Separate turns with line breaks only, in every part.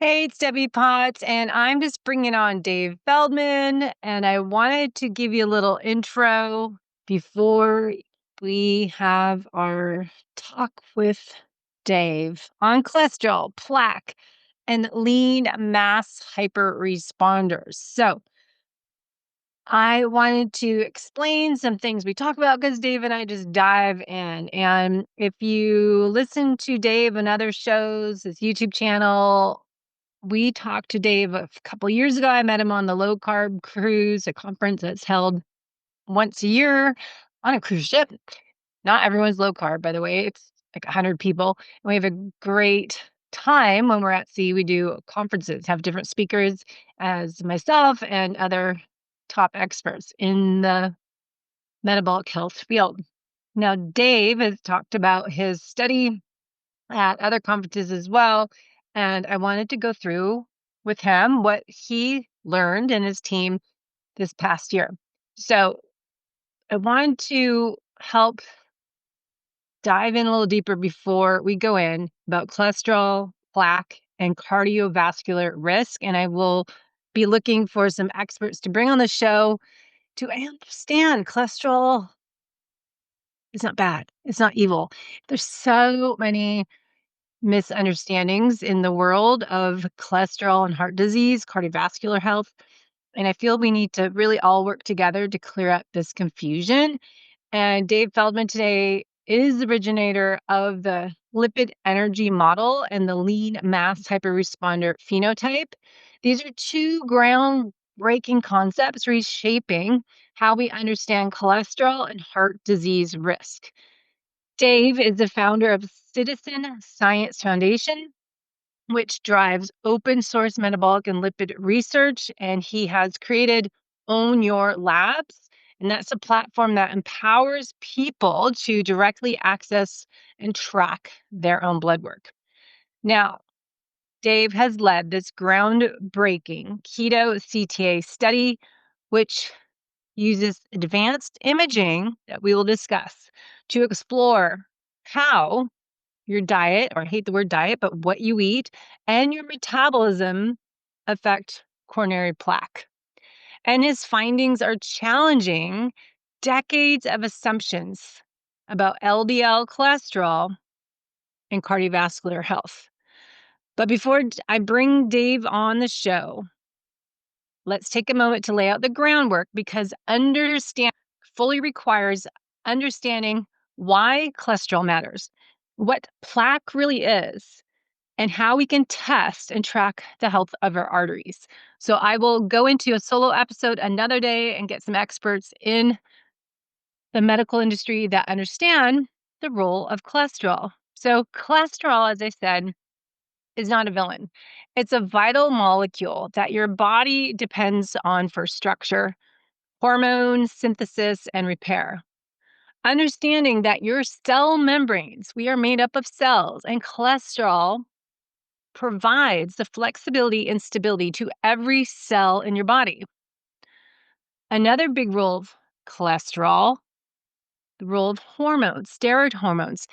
Hey, it's Debbie Potts, and I'm just bringing on Dave Feldman. And I wanted to give you a little intro before we have our talk with Dave on cholesterol, plaque, and lean mass hyperresponders. So, I wanted to explain some things we talk about because Dave and I just dive in. And if you listen to Dave and other shows, his YouTube channel, we talked to Dave a couple years ago. I met him on the Low-Carb cruise, a conference that's held once a year on a cruise ship. Not everyone's low carb, by the way. It's like 100 people. And we have a great time when we're at sea. We do conferences, have different speakers as myself and other top experts in the metabolic health field. Now, Dave has talked about his study at other conferences as well. And I wanted to go through with him what he learned and his team this past year. So I wanted to help dive in a little deeper before we go in about cholesterol, plaque, and cardiovascular risk. And I will be looking for some experts to bring on the show to understand cholesterol is not bad. It's not evil. There's so many misunderstandings in the world of cholesterol and heart disease, cardiovascular health. And I feel we need to really all work together to clear up this confusion. And Dave Feldman today is the originator of the Lipid Energy Model and the lean mass hyperresponder phenotype. These are two groundbreaking concepts reshaping how we understand cholesterol and heart disease risk. Dave is the founder of Citizen Science Foundation, which drives open source metabolic and lipid research. And he has created Own Your Labs. And that's a platform that empowers people to directly access and track their own blood work. Now, Dave has led this groundbreaking keto CTA study, which uses advanced imaging that we will discuss to explore how your diet, or I hate the word diet, but what you eat and your metabolism affect coronary plaque. And his findings are challenging decades of assumptions about LDL cholesterol and cardiovascular health. But before I bring Dave on the show, let's take a moment to lay out the groundwork, because understand fully requires understanding why cholesterol matters, what plaque really is, and how we can test and track the health of our arteries. So I will go into a solo episode another day and get some experts in the medical industry that understand the role of cholesterol. So cholesterol, as I said, is not a villain. It's a vital molecule that your body depends on for structure, hormone synthesis, and repair. Understanding that your cell membranes, we are made up of cells, and cholesterol provides the flexibility and stability to every cell in your body. Another big role of cholesterol, the role of hormones, steroid hormones.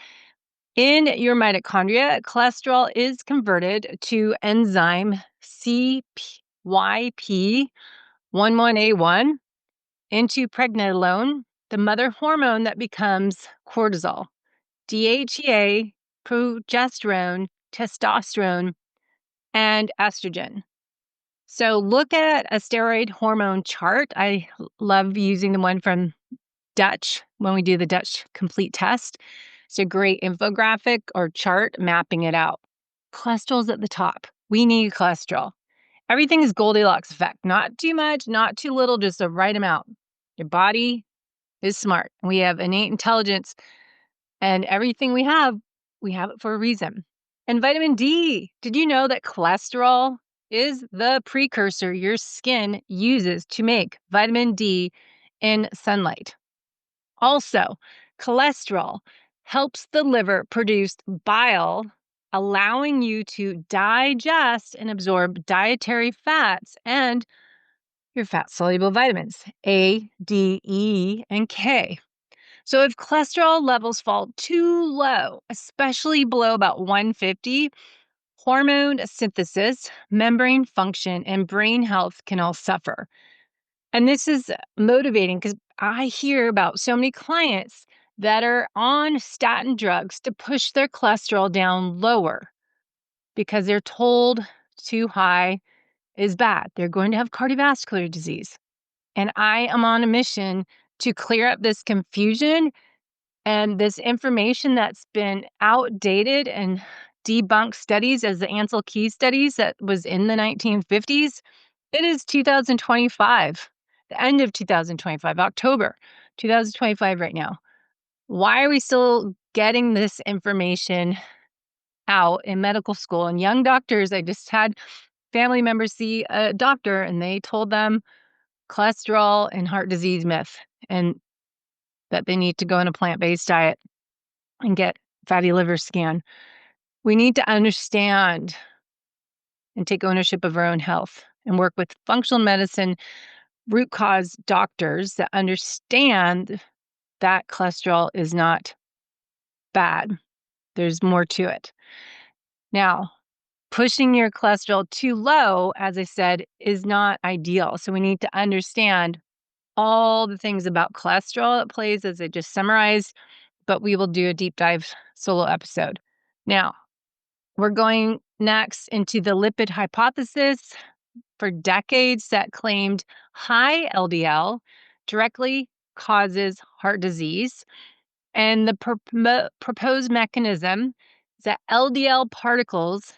In your mitochondria, cholesterol is converted to enzyme CYP11A1 into pregnenolone, the mother hormone that becomes cortisol, DHEA, progesterone, testosterone, and estrogen. So look at a steroid hormone chart. I love using the one from Dutch when we do the Dutch complete test. It's a great infographic or chart mapping it out. Cholesterol's at the top. We need cholesterol. Everything is Goldilocks effect. Not too much, not too little, just the right amount. Your body is smart. We have innate intelligence, and everything we have it for a reason. And vitamin D. Did you know that cholesterol is the precursor your skin uses to make vitamin D in sunlight? Also, cholesterol helps the liver produce bile, allowing you to digest and absorb dietary fats and your fat-soluble vitamins, A, D, E, and K. So if cholesterol levels fall too low, especially below about 150, hormone synthesis, membrane function, and brain health can all suffer. And this is motivating because I hear about so many clients that are on statin drugs to push their cholesterol down lower because they're told too high is bad. They're going to have cardiovascular disease. And I am on a mission to clear up this confusion and this information that's been outdated and debunked studies as the Ansel Keys studies that was in the 1950s. It is 2025, the end of 2025, October 2025 right now. Why are we still getting this information out in medical school? And young doctors, I just had family members see a doctor and they told them cholesterol and heart disease myth and that they need to go on a plant-based diet and get fatty liver scan. We need to understand and take ownership of our own health and work with functional medicine root cause doctors that understand that cholesterol is not bad. There's more to it. Now, pushing your cholesterol too low, as I said, is not ideal. So we need to understand all the things about cholesterol it plays, as I just summarized, but we will do a deep dive solo episode. Now, we're going next into the lipid hypothesis. For decades, that claimed high LDL directly causes heart disease. And the proposed mechanism is that LDL particles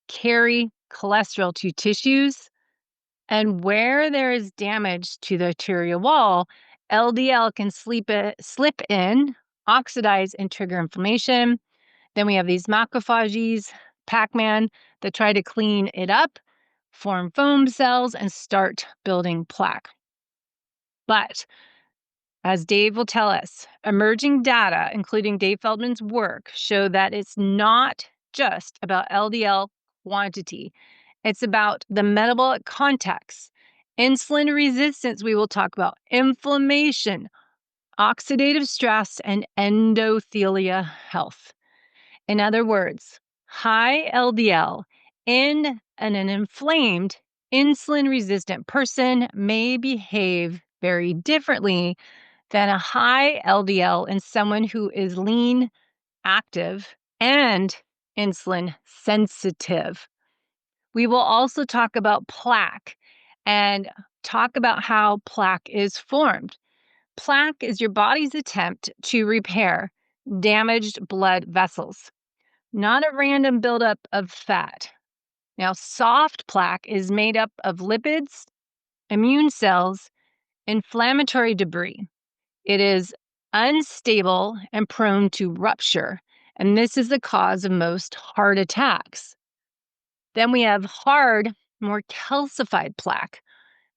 carry cholesterol to tissues. And where there is damage to the arterial wall, LDL can slip in, oxidize, and trigger inflammation. Then we have these macrophages, Pac-Man, that try to clean it up, form foam cells, and start building plaque. But as Dave will tell us, emerging data, including Dave Feldman's work, show that it's not just about LDL quantity. It's about the metabolic context, insulin resistance, we will talk about, inflammation, oxidative stress, and endothelia health. In other words, high LDL in an inflamed, insulin-resistant person may behave very differently than a high LDL in someone who is lean, active, and insulin sensitive. We will also talk about plaque and talk about how plaque is formed. Plaque is your body's attempt to repair damaged blood vessels, not a random buildup of fat. Now, soft plaque is made up of lipids, immune cells, inflammatory debris. It is unstable and prone to rupture, and this is the cause of most heart attacks. Then we have hard, more calcified plaque.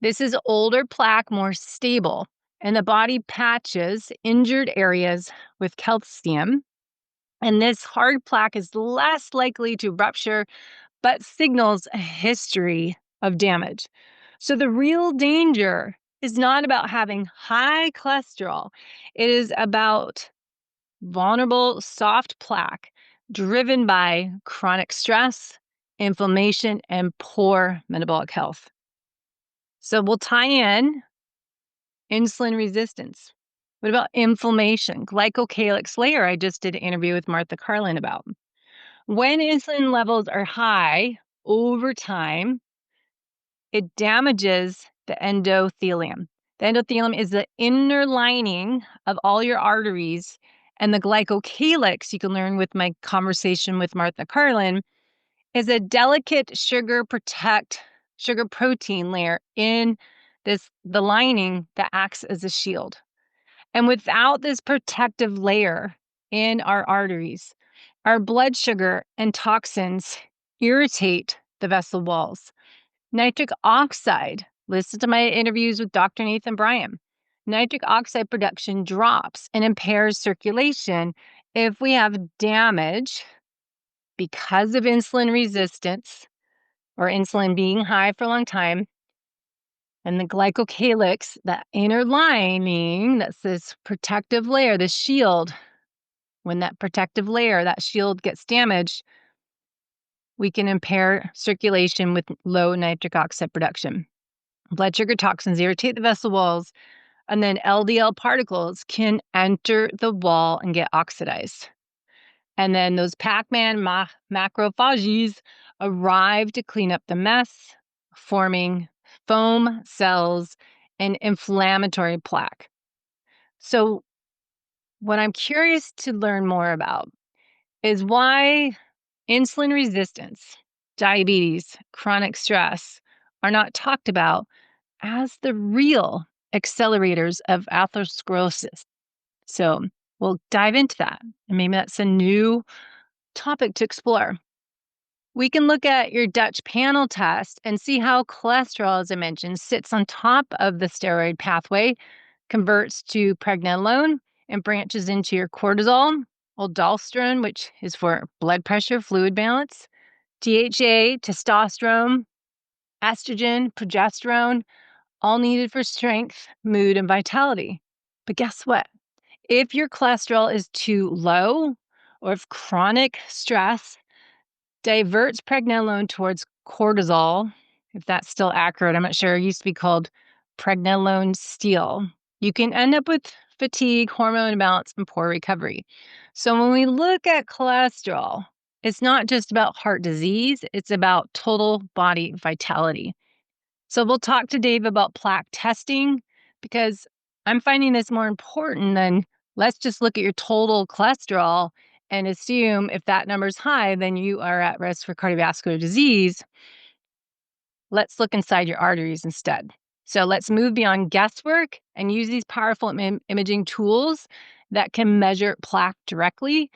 This is older plaque, more stable, and the body patches injured areas with calcium. And this hard plaque is less likely to rupture, but signals a history of damage. So the real danger is not about having high cholesterol. It is about vulnerable soft plaque driven by chronic stress, inflammation, and poor metabolic health. So we'll tie in insulin resistance. What about inflammation? Glycocalyx layer, I just did an interview with Martha Carlin about. When insulin levels are high over time, it damages the endothelium. The endothelium is the inner lining of all your arteries, and the glycocalyx, you can learn with my conversation with Martha Carlin, is a delicate sugar protein layer in the lining that acts as a shield. And without this protective layer in our arteries, our blood sugar and toxins irritate the vessel walls. Nitric oxide, listen to my interviews with Dr. Nathan Bryan. Nitric oxide production drops and impairs circulation if we have damage because of insulin resistance or insulin being high for a long time. And the glycocalyx, that inner lining, that's this protective layer, the shield, when that protective layer, that shield gets damaged, we can impair circulation with low nitric oxide production. Blood sugar toxins irritate the vessel walls, and then LDL particles can enter the wall and get oxidized. And then those Pac-Man macrophages arrive to clean up the mess, forming foam cells and inflammatory plaque. So what I'm curious to learn more about is why insulin resistance, diabetes, chronic stress are not talked about as the real accelerators of atherosclerosis. So we'll dive into that. And maybe that's a new topic to explore. We can look at your Dutch panel test and see how cholesterol, as I mentioned, sits on top of the steroid pathway, converts to pregnenolone, and branches into your cortisol, aldosterone, which is for blood pressure, fluid balance, DHA, testosterone, estrogen, progesterone, all needed for strength, mood, and vitality. But guess what? If your cholesterol is too low, or if chronic stress diverts pregnenolone towards cortisol, if that's still accurate, I'm not sure, it used to be called pregnenolone steal, you can end up with fatigue, hormone imbalance, and poor recovery. So when we look at cholesterol, it's not just about heart disease, it's about total body vitality. So we'll talk to Dave about plaque testing because I'm finding this more important than let's just look at your total cholesterol and assume if that number's high, then you are at risk for cardiovascular disease. Let's look inside your arteries instead. So let's move beyond guesswork and use these powerful imaging tools that can measure plaque directly.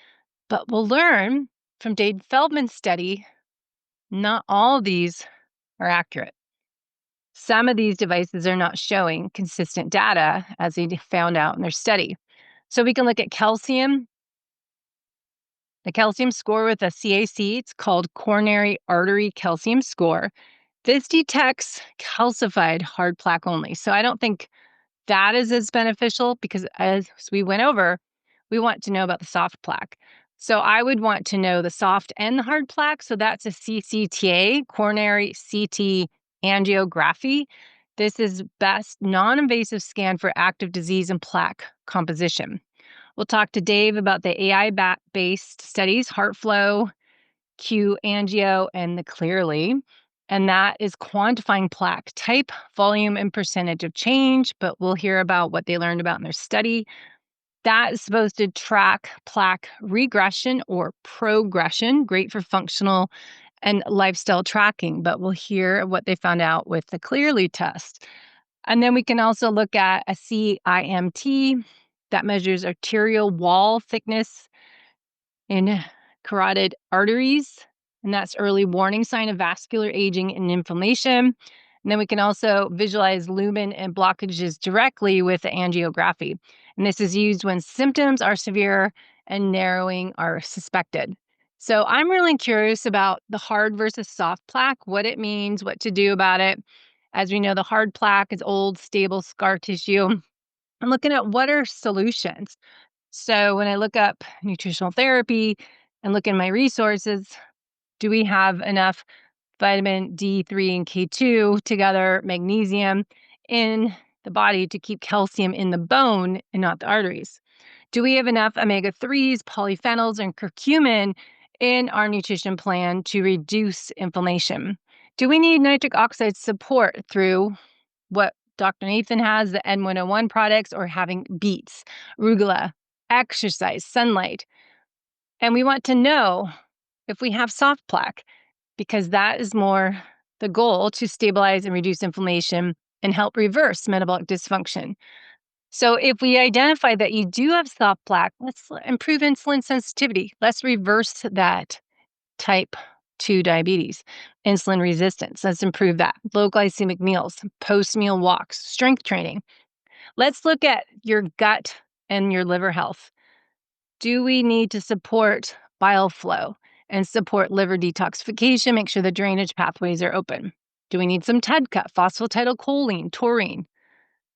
But we'll learn from Dave Feldman's study, not all of these are accurate. Some of these devices are not showing consistent data, as they found out in their study. So we can look at calcium. The calcium score with a CAC, it's called coronary artery calcium score. This detects calcified hard plaque only. So I don't think that is as beneficial because as we went over, we want to know about the soft plaque. So I would want to know the soft and the hard plaque. So that's a CCTA, coronary CT angiography. This is best non-invasive scan for active disease and plaque composition. We'll talk to Dave about the AI-based studies, HeartFlow, Q-Angio, and the Clearly. And that is quantifying plaque type, volume, and percentage of change. But we'll hear about what they learned about in their study. That is supposed to track plaque regression or progression, great for functional and lifestyle tracking. But we'll hear what they found out with the Clearly test. And then we can also look at a CIMT that measures arterial wall thickness in carotid arteries. And that's early warning sign of vascular aging and inflammation. And then we can also visualize lumen and blockages directly with the angiography. And this is used when symptoms are severe and narrowing are suspected. So I'm really curious about the hard versus soft plaque, what it means, what to do about it. As we know, the hard plaque is old, stable scar tissue. I'm looking at what are solutions. So when I look up nutritional therapy and look in my resources, do we have enough vitamin D3 and K2 together, magnesium in the body to keep calcium in the bone and not the arteries? Do we have enough omega-3s, polyphenols, and curcumin in our nutrition plan to reduce inflammation? Do we need nitric oxide support through what Dr. Nathan has, the N101 products, or having beets, arugula, exercise, sunlight? And we want to know if we have soft plaque, because that is more the goal to stabilize and reduce inflammation and help reverse metabolic dysfunction. So if we identify that you do have soft plaque, let's improve insulin sensitivity. Let's reverse that type 2 diabetes, insulin resistance. Let's improve that. Low glycemic meals, post-meal walks, strength training. Let's look at your gut and your liver health. Do we need to support bile flow and support liver detoxification, make sure the drainage pathways are open? Do we need some TEDCA, phosphatidylcholine, taurine?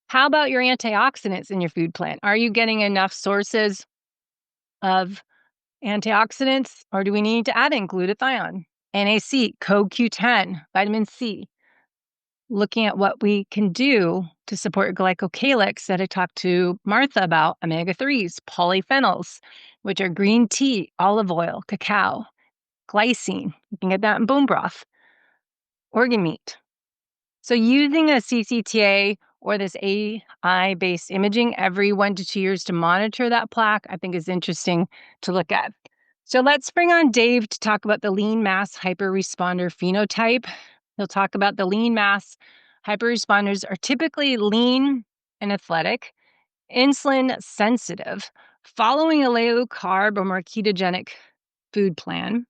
How about your antioxidants in your food plan? Are you getting enough sources of antioxidants, or do we need to add in glutathione? NAC, CoQ10, vitamin C. Looking at what we can do to support glycocalyx that I talked to Martha about, omega-3s, polyphenols, which are green tea, olive oil, cacao, glycine. You can get that in bone broth, organ meat. So using a CCTA or this AI-based imaging every 1 to 2 years to monitor that plaque, I think is interesting to look at. So let's bring on Dave to talk about the lean mass hyperresponder phenotype. He'll talk about the lean mass hyperresponders are typically lean and athletic, insulin sensitive, following a low-carb or more ketogenic food plan.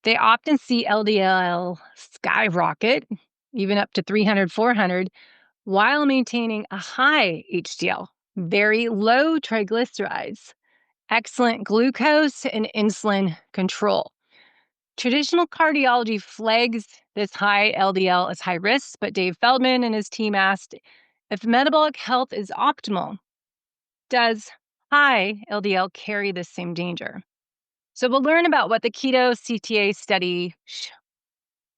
They often see LDL skyrocket, even up to 300, 400, while maintaining a high HDL, very low triglycerides, excellent glucose and insulin control. Traditional cardiology flags this high LDL as high risk, but Dave Feldman and his team asked if metabolic health is optimal, does high LDL carry the same danger? So we'll learn about what the keto CTA study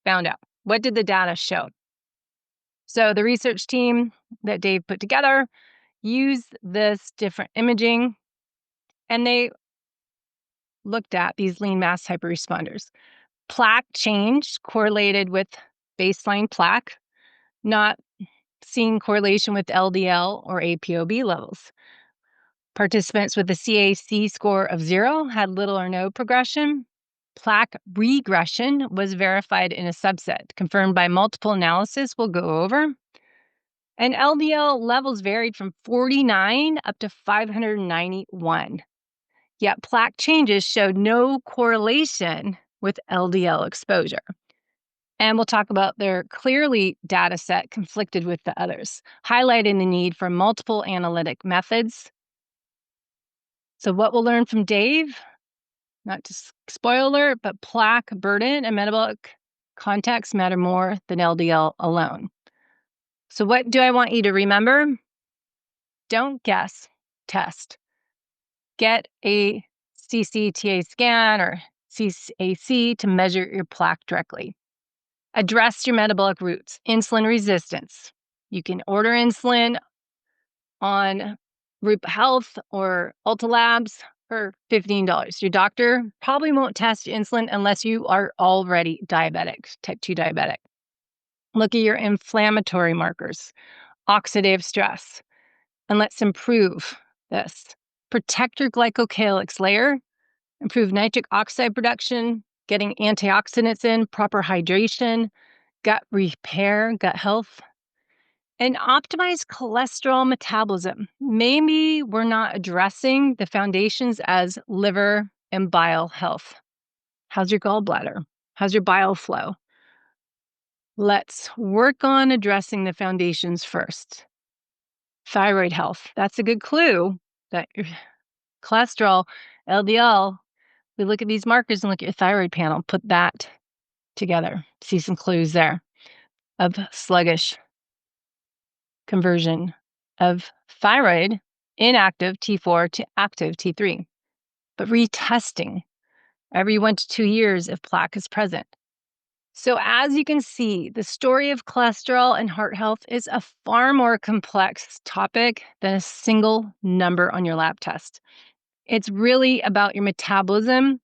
found out. What did the data show? So the research team that Dave put together used this different imaging, and they looked at these lean mass hyperresponders. Plaque change correlated with baseline plaque, not seeing correlation with LDL or ApoB levels. Participants with a CAC score of 0 had little or no progression. Plaque regression was verified in a subset, confirmed by multiple analysis we'll go over. And LDL levels varied from 49 up to 591. Yet plaque changes showed no correlation with LDL exposure. And we'll talk about their clearly data set conflicted with the others, highlighting the need for multiple analytic methods. So what we'll learn from Dave, not to spoiler, but plaque burden and metabolic context matter more than LDL alone. So what do I want you to remember? Don't guess, test. Get a CCTA scan or CAC to measure your plaque directly. Address your metabolic roots, insulin resistance. You can order insulin on Root Health or Ulta Labs for $15. Your doctor probably won't test insulin unless you are already diabetic, type 2 diabetic. Look at your inflammatory markers, oxidative stress, and let's improve this. Protect your glycocalyx layer, improve nitric oxide production, getting antioxidants in, proper hydration, gut repair, gut health, and optimize cholesterol metabolism. Maybe we're not addressing the foundations as liver and bile health. How's your gallbladder? How's your bile flow? Let's work on addressing the foundations first. Thyroid health. That's a good clue that your cholesterol, LDL, we look at these markers and look at your thyroid panel, put that together. See some clues there of sluggish conversion of thyroid inactive T4 to active T3, but retesting every 1 to 2 years if plaque is present. So as you can see, the story of cholesterol and heart health is a far more complex topic than a single number on your lab test. It's really about your metabolism,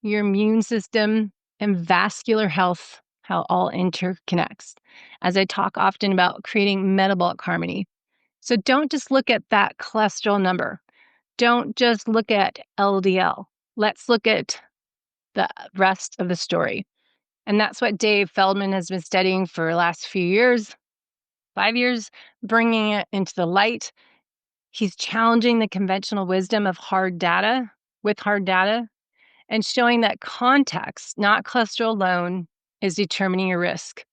your immune system, and vascular health, how it all interconnects, as I talk often about creating metabolic harmony. So don't just look at that cholesterol number. Don't just look at LDL. Let's look at the rest of the story. And that's what Dave Feldman has been studying for the last few years, 5 years, bringing it into the light. He's challenging the conventional wisdom of hard data with hard data and showing that context, not cholesterol alone, is determining your risk.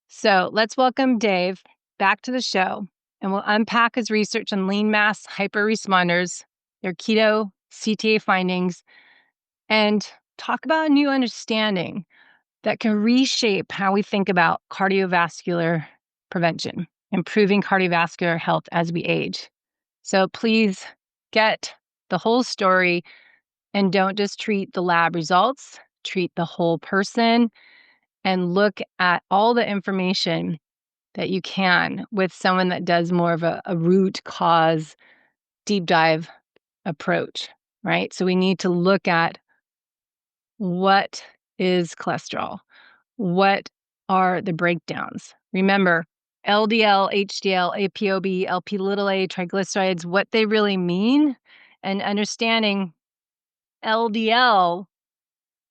So let's welcome Dave back to the show, and we'll unpack his research on lean mass hyperresponders, their keto CTA findings, and talk about a new understanding that can reshape how we think about cardiovascular prevention, improving cardiovascular health as we age. So please get the whole story and don't just treat the lab results, treat the whole person and look at all the information that you can with someone that does more of a root cause deep dive approach, right? So we need to look at what is cholesterol? What are the breakdowns? Remember, LDL, HDL, ApoB, Lp(a), triglycerides, what they really mean, and understanding LDL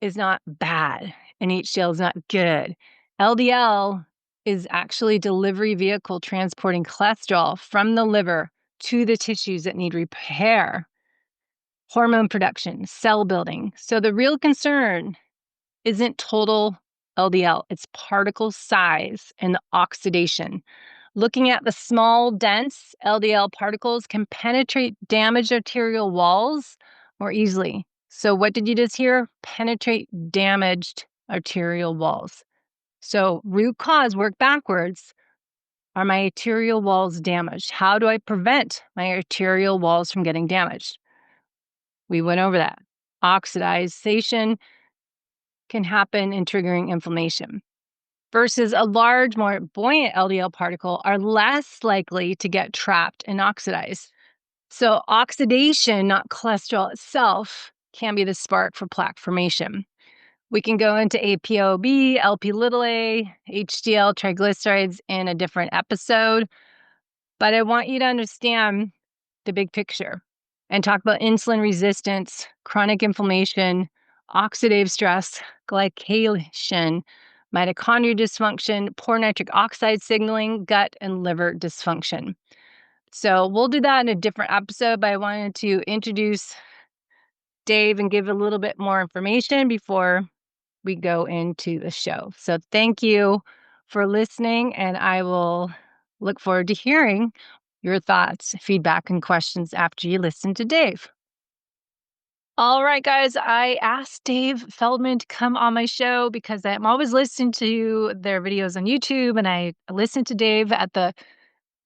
is not bad and HDL is not good. LDL is actually delivery vehicle transporting cholesterol from the liver to the tissues that need repair, hormone production, cell building. So the real concern isn't total LDL, it's particle size and the oxidation. Looking at the small, dense LDL particles can penetrate damaged arterial walls more easily. So, what did you just hear? Penetrate damaged arterial walls. So, root cause, work backwards. Are my arterial walls damaged? How do I prevent my arterial walls from getting damaged? We went over that. Oxidization can happen in triggering inflammation versus a large, more buoyant LDL particle are less likely to get trapped and oxidized. So oxidation, not cholesterol itself, can be the spark for plaque formation. We can go into ApoB, Lp(a), HDL, triglycerides in a different episode, but I want you to understand the big picture and talk about insulin resistance, chronic inflammation, oxidative stress, glycation, mitochondrial dysfunction, poor nitric oxide signaling, gut and liver dysfunction. So we'll do that in a different episode, but I wanted to introduce Dave and give a little bit more information before we go into the show. So thank you for listening, and I will look forward to hearing your thoughts, feedback, and questions after you listen to Dave. All right, guys, I asked Dave Feldman to come on my show because I'm always listening to their videos on YouTube, and I listened to Dave at the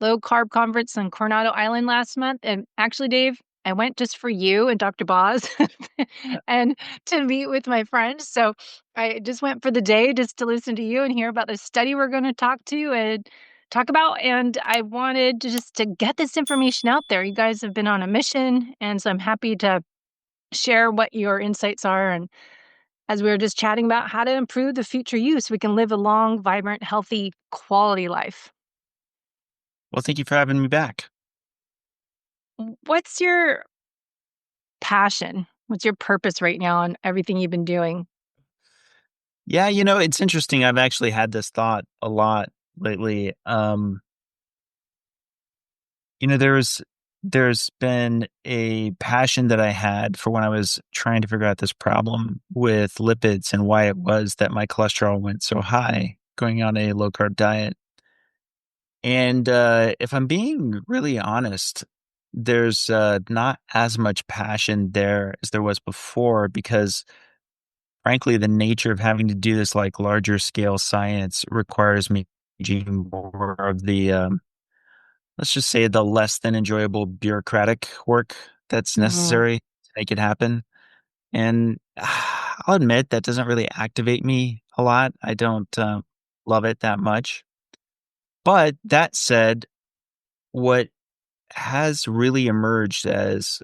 Low-Carb conference on Coronado Island last month. And actually, Dave, I went just for you and Dr. Boz and to meet with my friends. So I just went for the day just to listen to you and hear about the study we're going to talk about. And I wanted to get this information out there. You guys have been on a mission, and so I'm happy to share what your insights are. And as we were just chatting about how to improve the future you so we can live a long, vibrant, healthy, quality life.
Well, thank you for having me back.
What's your passion? What's your purpose right now on everything you've been doing?
Yeah, it's interesting. I've actually had this thought a lot lately. There's been a passion that I had for when I was trying to figure out this problem with lipids and why it was that my cholesterol went so high going on a low carb diet. And if I'm being really honest, there's not as much passion there as there was before because frankly, the nature of having to do this like larger scale science requires me doing more of the, let's just say, the less than enjoyable bureaucratic work that's necessary to make it happen. And I'll admit that doesn't really activate me a lot. I don't love it that much. But that said, what has really emerged as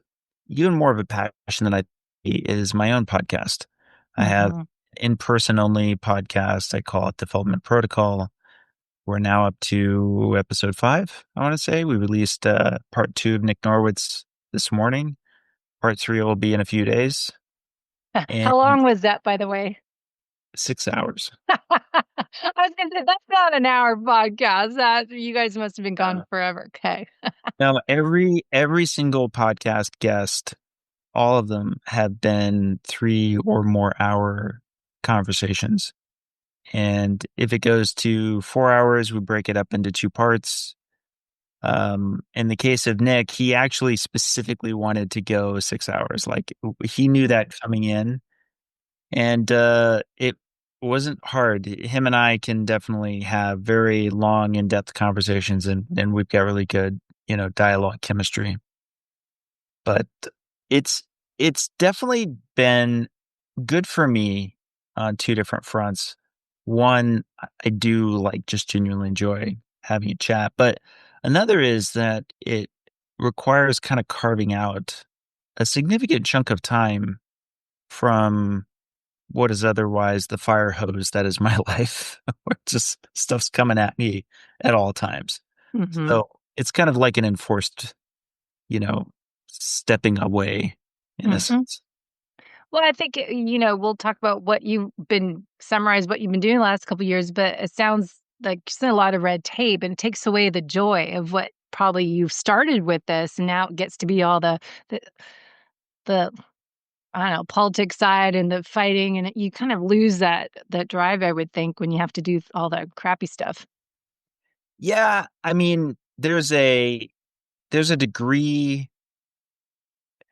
even more of a passion than I is my own podcast. I have in-person only podcast. I call it the Feldman Protocol. We're now up to episode 5, I want to say. We released part 2 of Nick Norwood's this morning. Part 3 will be in a few days. And
How long was that, by the way?
6 hours.
I was going to say, that's not an hour podcast. That you guys must have been gone forever. Okay.
Now, every single podcast guest, all of them have been 3 or more hour conversations. And if it goes to 4 hours, we break it up into 2 parts. In the case of Nick, he actually specifically wanted to go 6 hours. Like he knew that coming in, and it wasn't hard. Him and I can definitely have very long, in-depth conversations, and we've got really good, dialogue chemistry. But it's definitely been good for me on two different fronts. One, I do like just genuinely enjoy having a chat, but another is that it requires kind of carving out a significant chunk of time from what is otherwise the fire hose that is my life, where just stuff's coming at me at all times.
Mhm.
So it's kind of like an enforced, you know, stepping away in a
Mhm.
sense.
Well, I think, we'll talk about summarize what you've been doing the last couple of years, but it sounds like just a lot of red tape and it takes away the joy of what probably you started with this and now it gets to be all the the I don't know, politics side and the fighting and you kind of lose that drive, I would think, when you have to do all that crappy stuff.
Yeah, I mean, there's a degree.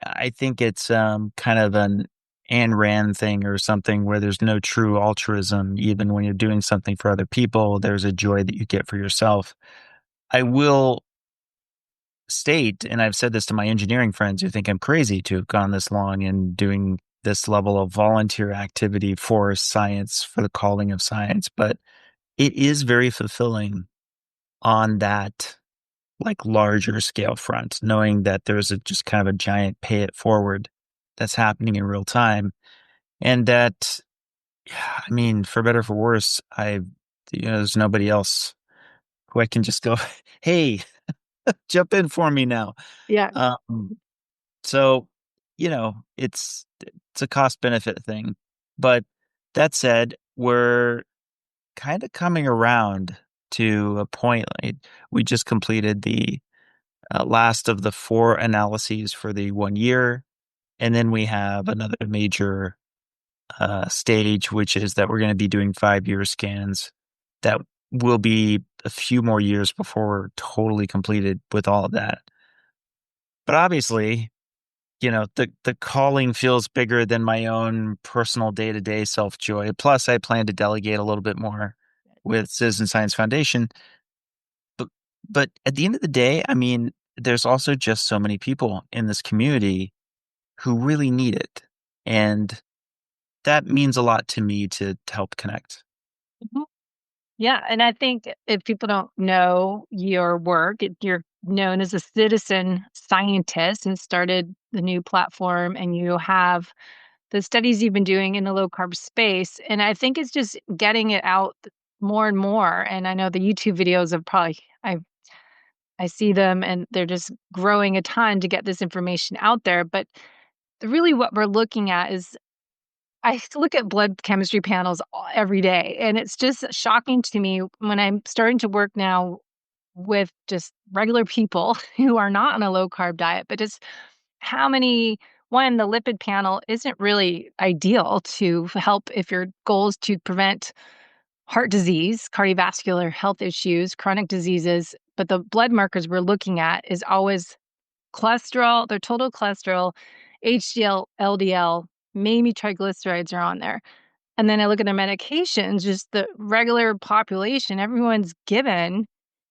I think it's kind of an Ayn Rand thing or something where there's no true altruism. Even when you're doing something for other people, there's a joy that you get for yourself. I will state, and I've said this to my engineering friends who think I'm crazy to have gone this long and doing this level of volunteer activity for science, for the calling of science, but it is very fulfilling on that like larger scale front, knowing that there's just kind of a giant pay it forward that's happening in real time. And that, yeah, I mean, for better or for worse, there's nobody else who I can just go, hey, jump in for me now.
Yeah.
Um, so, it's a cost benefit thing. But that said, we're kind of coming around to a point. Like, we just completed the last of the four analyses for the 1 year. And then we have another major stage, which is that we're going to be doing 5 year scans that will be a few more years before we're totally completed with all of that. But obviously, the calling feels bigger than my own personal day-to-day self-joy. Plus, I plan to delegate a little bit more with Citizen Science Foundation. But but at the end of the day, I mean, there's also just so many people in this community who really need it. And that means a lot to me to help connect.
Mhm. Yeah, and I think if people don't know your work, you're known as a citizen scientist and started the new platform, and you have the studies you've been doing in the low carb space. And I think it's just getting it out more and more. And I know the YouTube videos of probably I see them and they're just growing a ton to get this information out there. But really what we're looking at is I look at blood chemistry panels every day, and it's just shocking to me when I'm starting to work now with just regular people who are not on a low carb diet, but just how many one, the lipid panel isn't really ideal to help if your goal is to prevent heart disease, cardiovascular health issues, chronic diseases. But the blood markers we're looking at is always cholesterol, their total cholesterol, HDL, LDL, maybe triglycerides are on there. And then I look at their medications, just the regular population, everyone's given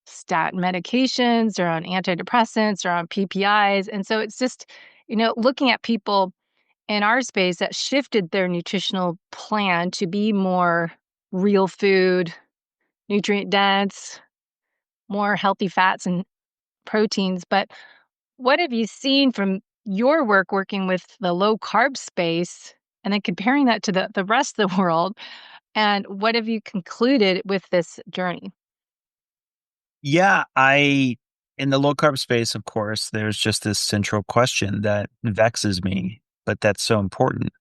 statin medications, they're on antidepressants, they're on PPIs. And so it's just, looking at people in our space that shifted their nutritional plan to be more real food, nutrient dense, more healthy fats and proteins. But what have you seen from your work working with the low carb space and then comparing that to the rest of the world? And what have you concluded with this journey?
Yeah, in the low carb space, of course, there's just this central question that vexes me, but that's so important,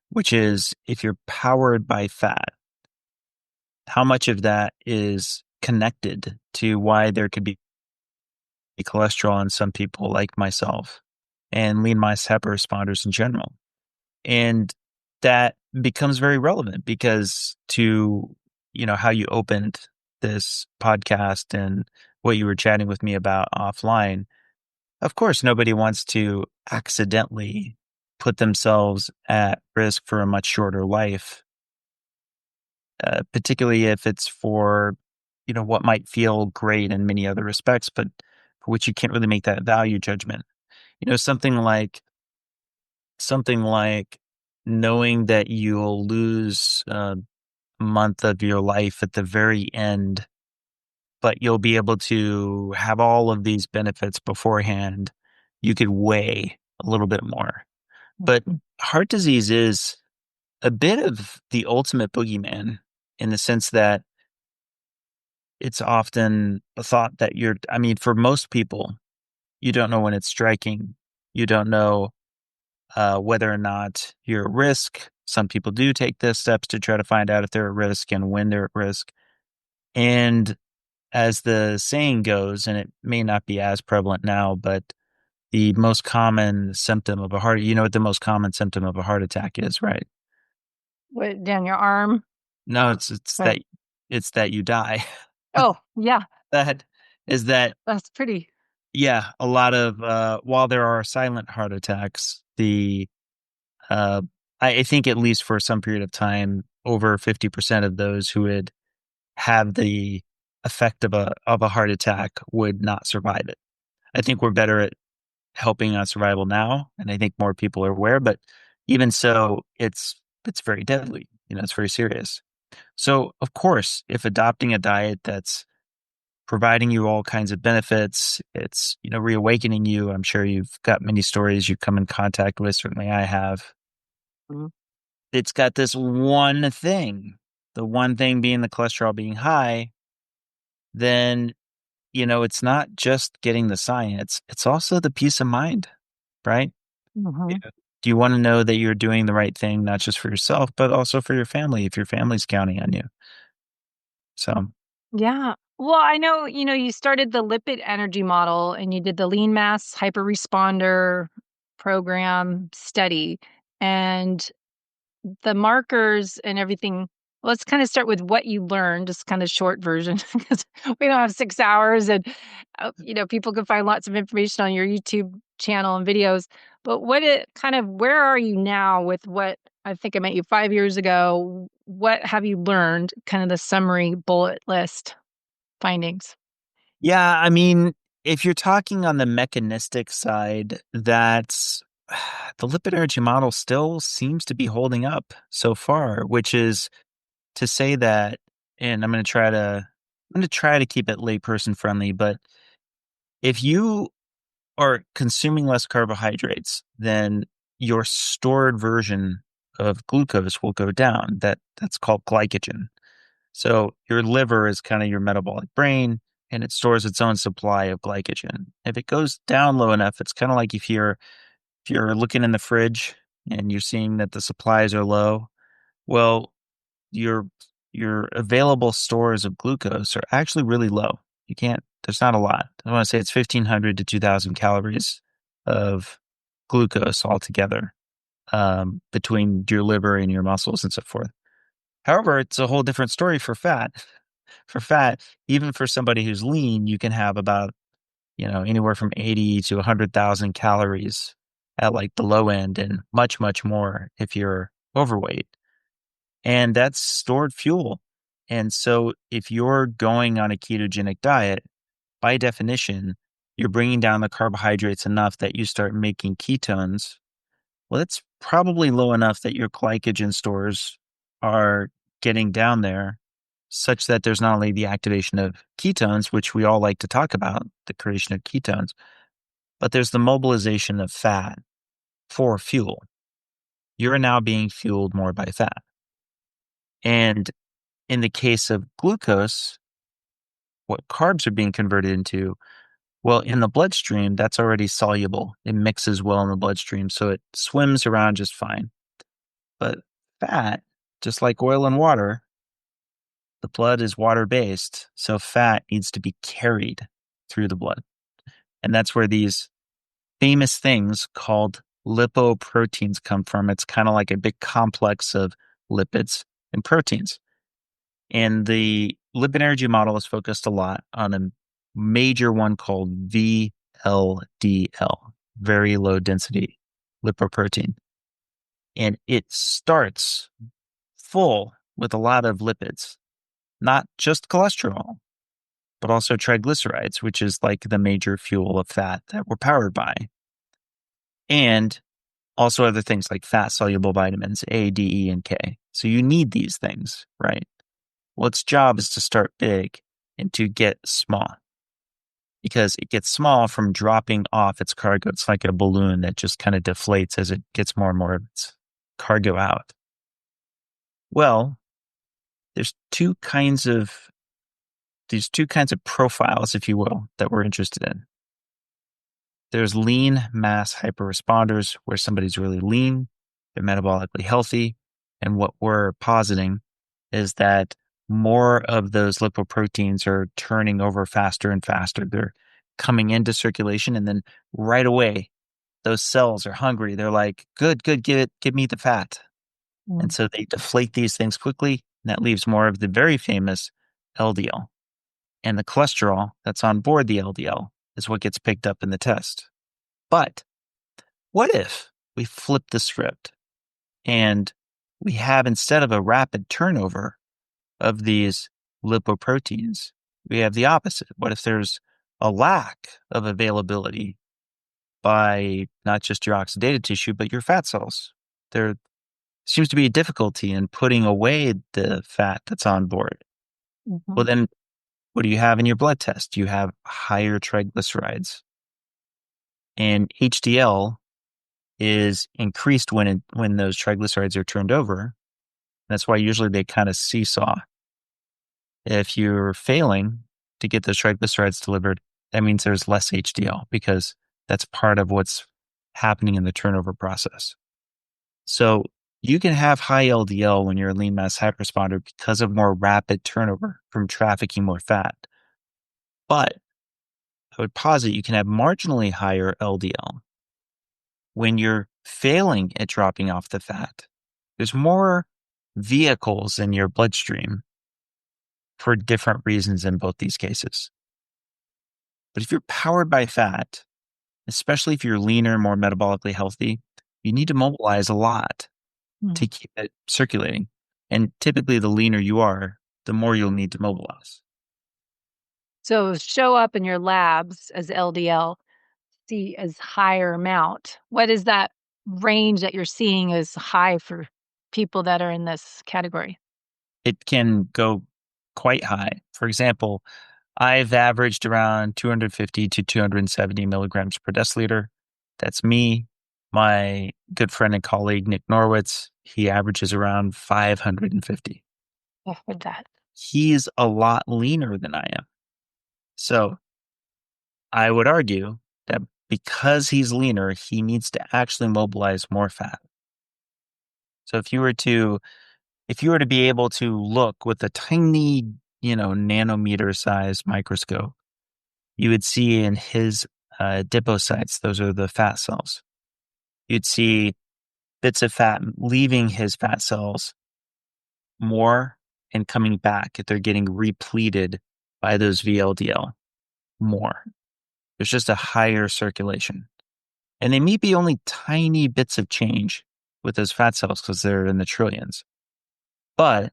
which is if you're powered by fat, how much of that is connected to why there could be cholesterol in some people like myself and lean mass responders in general? And that becomes very relevant because to, how you opened this podcast and what you were chatting with me about offline, of course, nobody wants to accidentally put themselves at risk for a much shorter life, particularly if it's for, what might feel great in many other respects, but for which you can't really make that value judgment. You know, something like knowing that you'll lose a month of your life at the very end, but you'll be able to have all of these benefits beforehand, you could weigh a little bit more. But heart disease is a bit of the ultimate boogeyman in the sense that it's often thought that I mean, for most people, you don't know when it's striking. You don't know whether or not you're at risk. Some people do take the steps to try to find out if they're at risk and when they're at risk. And as the saying goes, and it may not be as prevalent now, but the most common symptom of a you know what the most common symptom of a heart attack is, right?
What, down your arm?
No, it's
Right.
that you die.
Oh, yeah.
That is that,
That's pretty.
yeah, a lot of while there are silent heart attacks, the uh I think at least for some period of time, over 50% of those who would have the effect of a heart attack would not survive it. I think we're better at helping on survival now, and I think more people are aware, but even so, it's very deadly. You know, it's very serious. So, of course, if adopting a diet that's providing you all kinds of benefits, it's, you know, reawakening you. I'm sure you've got many stories you come in contact with. Certainly I have.
Mhm.
It's got this one thing, the one thing being the cholesterol being high, then, you know, it's not just getting the science, it's also the peace of mind, right?
Mhm.
Yeah. Do you want to know that you're doing the right thing, not just for yourself, but also for your family, if your family's counting on you? So,
Yeah. Well, I know, you started the Lipid Energy Model and you did the lean mass hyperresponder program study. And the markers and everything. Let's kind of start with what you learned, just kind of short version, because we don't have 6 hours, and people can find lots of information on your YouTube channel and videos. But where are you now with what I think I met you 5 years ago? What have you learned? Kind of the summary bullet list findings.
yeah, I mean, if you're talking on the mechanistic side, that's the lipid energy model still seems to be holding up so far, which is to say that, and I'm going to try to keep it layperson friendly, but if you are consuming less carbohydrates, then your stored version of glucose will go down. That's called glycogen. So your liver is kind of your metabolic brain, and it stores its own supply of glycogen. If it goes down low enough, it's kind of like if you're looking in the fridge and you're seeing that the supplies are low. Well, your your available stores of glucose are actually really low. You can't. There's not a lot. I want to say it's 1,500 to 2,000 calories of glucose altogether, between your liver and your muscles and so forth. However, it's a whole different story for fat. For fat, even for somebody who's lean, you can have about, you know, anywhere from 80 to 100,000 calories at like the low end, and much, much more if you're overweight. And that's stored fuel. And so if you're going on a ketogenic diet, by definition, you're bringing down the carbohydrates enough that you start making ketones. Well, it's probably low enough that your glycogen stores are getting down there, such that there's not only the activation of ketones, which we all like to talk about, the creation of ketones, but there's the mobilization of fat for fuel. You're now being fueled more by fat. And in the case of glucose, what carbs are being converted into, well, in the bloodstream, that's already soluble. It mixes well in the bloodstream, so it swims around just fine. But fat, just like oil and water, the blood is water based. So fat needs to be carried through the blood. And that's where these famous things called lipoproteins come from. It's kind of like a big complex of lipids and proteins. And the lipid energy model is focused a lot on a major one called VLDL, very low density lipoprotein. And it starts full with a lot of lipids, not just cholesterol, but also triglycerides, which is like the major fuel of fat that we're powered by. And Also, other things like fat-soluble vitamins A, D, E, and K. So you need these things, right? Well, its job is to start big and to get small because it gets small from dropping off its cargo. It's like a balloon that just kind of deflates as it gets more and more of its cargo out. Well, there's these two kinds of profiles, if you will, that we're interested in. There's lean mass hyperresponders, where somebody's really lean, they're metabolically healthy, and what we're positing is that more of those lipoproteins are turning over faster and faster. They're coming into circulation, and then right away, those cells are hungry. They're like, good, good, give me the fat. And
Mm.
so they deflate these things quickly, and that leaves more of the very famous LDL. And the cholesterol that's on board the LDL is what gets picked up in the test. But what if we flip the script and we have, instead of a rapid turnover of these lipoproteins, we have the opposite? What if there's a lack of availability by not just your oxidative tissue, but your fat cells? There seems to be a difficulty in putting away the fat that's on board. Well,
Mhm.
then what do you have in your blood test? You have higher triglycerides. And HDL is increased when those triglycerides are turned over. That's why usually they kind of seesaw. If you're failing to get those triglycerides delivered, that means there's less HDL because that's part of what's happening in the turnover process. So you can have high LDL when you're a lean mass hyperresponder because of more rapid turnover from trafficking more fat. But I would posit you can have marginally higher LDL when you're failing at dropping off the fat. There's more vehicles in your bloodstream for different reasons in both these cases. But if you're powered by fat, especially if you're leaner, more metabolically healthy, you need to mobilize a lot
Mm.
to keep it circulating. And typically, the leaner you are, the more you'll need to mobilize.
So show up in your labs as LDL, see as higher amount. What is that range that you're seeing as high for people that are in this category?
It can go quite high. For example, I've averaged around 250 to 270 milligrams per deciliter. That's me. My good friend and colleague, Nick Norwitz, he averages around 550.
I heard that.
He's a lot leaner than I am. So I would argue that because he's leaner, he needs to actually mobilize more fat. So if you were to be able to look with a tiny, nanometer size microscope, you would see in his adipocytes, those are the fat cells, you'd see bits of fat leaving his fat cells more and coming back. They're getting repleted by those VLDL more. There's just a higher circulation. And they may be only tiny bits of change with those fat cells because they're in the trillions. But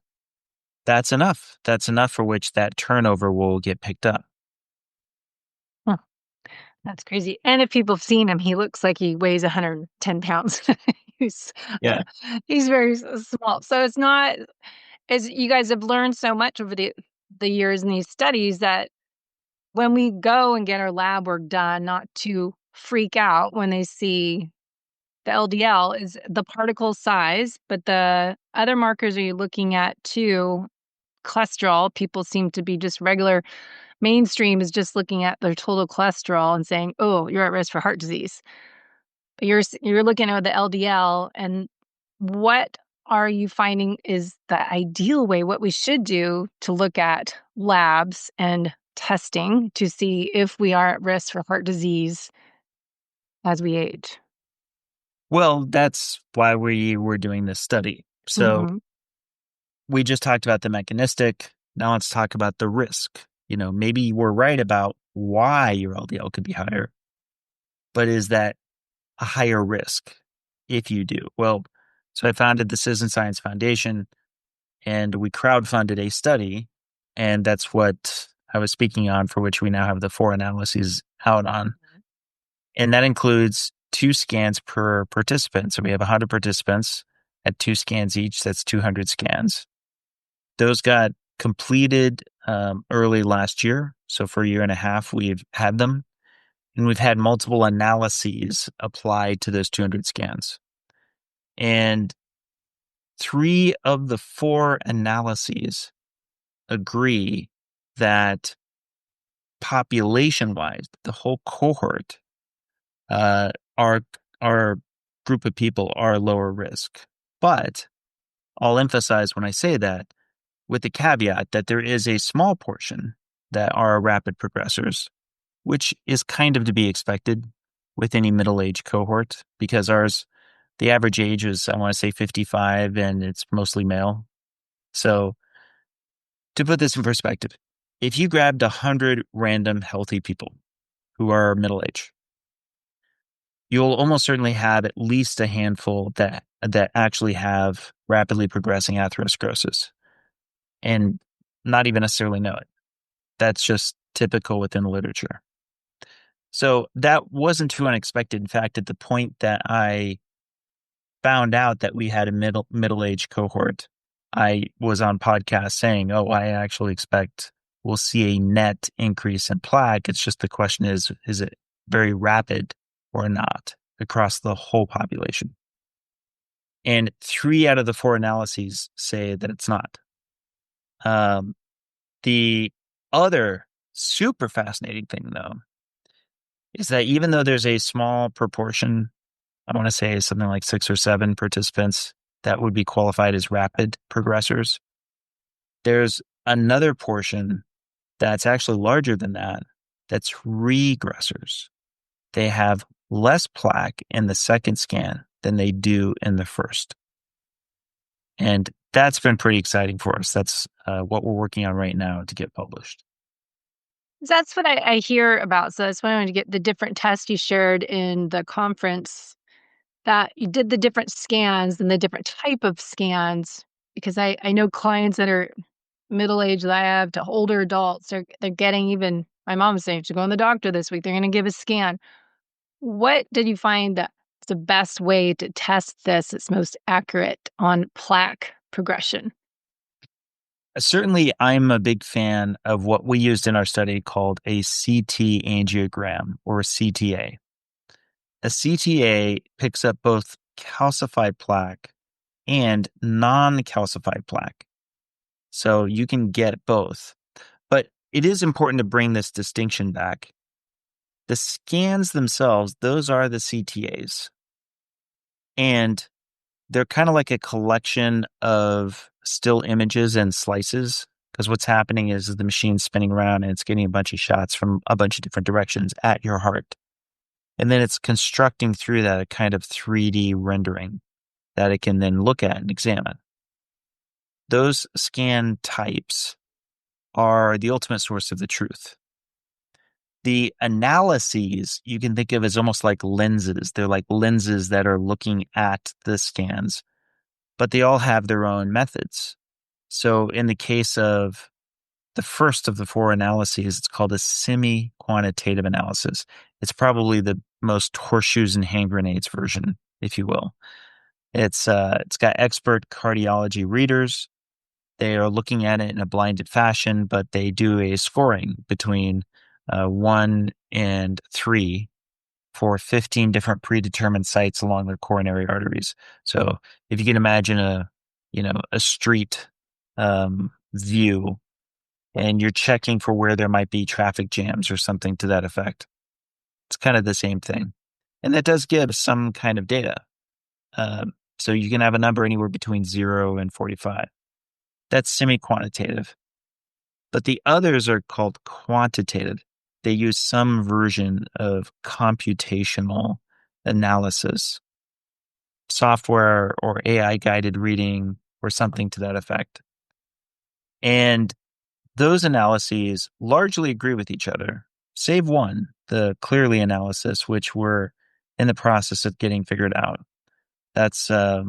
that's enough. That's enough for which that turnover will get picked up.
Huh, that's crazy. And if people have seen him, he looks like he weighs 110 pounds. He's
Yeah.
he's very small. So it's not, as you guys have learned so much over the years in these studies, that when we go and get our lab work done, not to freak out when they see the LDL is the particle size, but the other markers are you looking at too? Cholesterol, people seem to be just regular mainstream is just looking at their total cholesterol and saying, "Oh, you're at risk for heart disease." But you're looking at the LDL, and what are you finding is the ideal way, what we should do to look at labs and testing to see if we are at risk for heart disease as we age?
Well, that's why we were doing this study. So
Mhm.
we just talked about the mechanistic. Now let's talk about the risk. Maybe we're right about why your LDL could be higher, but is that a higher risk if you do? Well, so I founded the Citizen Science Foundation and we crowdfunded a study. And that's what I was speaking on, for which we now have the 4 analyses out on. And that includes 2 scans per participant. So we have 100 participants at 2 scans each. That's 200 scans. Those got completed early last year. So for a year and a half, we've had them. And we've had multiple analyses applied to those 200 scans. And 3 of the 4 analyses agree that population-wise, the whole cohort, our group of people are lower risk. But I'll emphasize when I say that, with the caveat that there is a small portion that are rapid progressors, which is kind of to be expected with any middle-age cohort, because the average age is, I want to say 55, and it's mostly male. So to put this in perspective, if you grabbed 100 random healthy people who are middle-aged, you'll almost certainly have at least a handful that actually have rapidly progressing atherosclerosis and not even necessarily know it. That's just typical within the literature. So that wasn't too unexpected. In fact, at the point that I found out that we had a middle-aged cohort, I was on podcast saying, oh, I actually expect we'll see a net increase in plaque. It's just the question is it very rapid or not across the whole population? And 3 out of the 4 analyses say that it's not. The other super fascinating thing, though, is that even though there's a small proportion, I want to say something like 6 or 7 participants that would be qualified as rapid progressors, there's another portion that's actually larger than that, that's regressors. They have less plaque in the second scan than they do in the first. And that's been pretty exciting for us. That's what we're working on right now to get published.
That's what I hear about. So that's why I wanted to get the different tests you shared in the conference, that you did the different scans and the different type of scans, because I know clients that are middle-aged that I have to older adults, they're getting, even my mom was saying she's going to the doctor this week, they're going to give a scan. What did you find that is the best way to test this that's most accurate on plaque progression?
Certainly, I'm a big fan of what we used in our study called a CT angiogram, or CTA. A CTA picks up both calcified plaque and non-calcified plaque. So you can get both. But it is important to bring this distinction back. The scans themselves, those are the CTAs. And they're kind of like a collection of still images and slices, because what's happening is the machine's spinning around and it's getting a bunch of shots from a bunch of different directions at your heart. And then it's constructing through that a kind of 3D rendering that it can then look at and examine. Those scan types are the ultimate source of the truth. The analyses you can think of as almost like lenses. They're like lenses that are looking at the scans, but they all have their own methods. So in the case of the first of the 4 analyses, it's called a semi-quantitative analysis. It's probably the most horseshoes and hand grenades version, if you will. It's got expert cardiology readers. They are looking at it in a blinded fashion, but they do a scoring between 1 and 3 for 15 different predetermined sites along their coronary arteries. So if you can imagine a street view, and you're checking for where there might be traffic jams or something to that effect, it's kind of the same thing. And that does give some kind of data. So you can have a number anywhere between 0 and 45. That's semi-quantitative. But the others are called quantitative. They use some version of computational analysis, software or AI-guided reading or something to that effect. And those analyses largely agree with each other, save one, the Clearly analysis, which we're in the process of getting figured out. That's a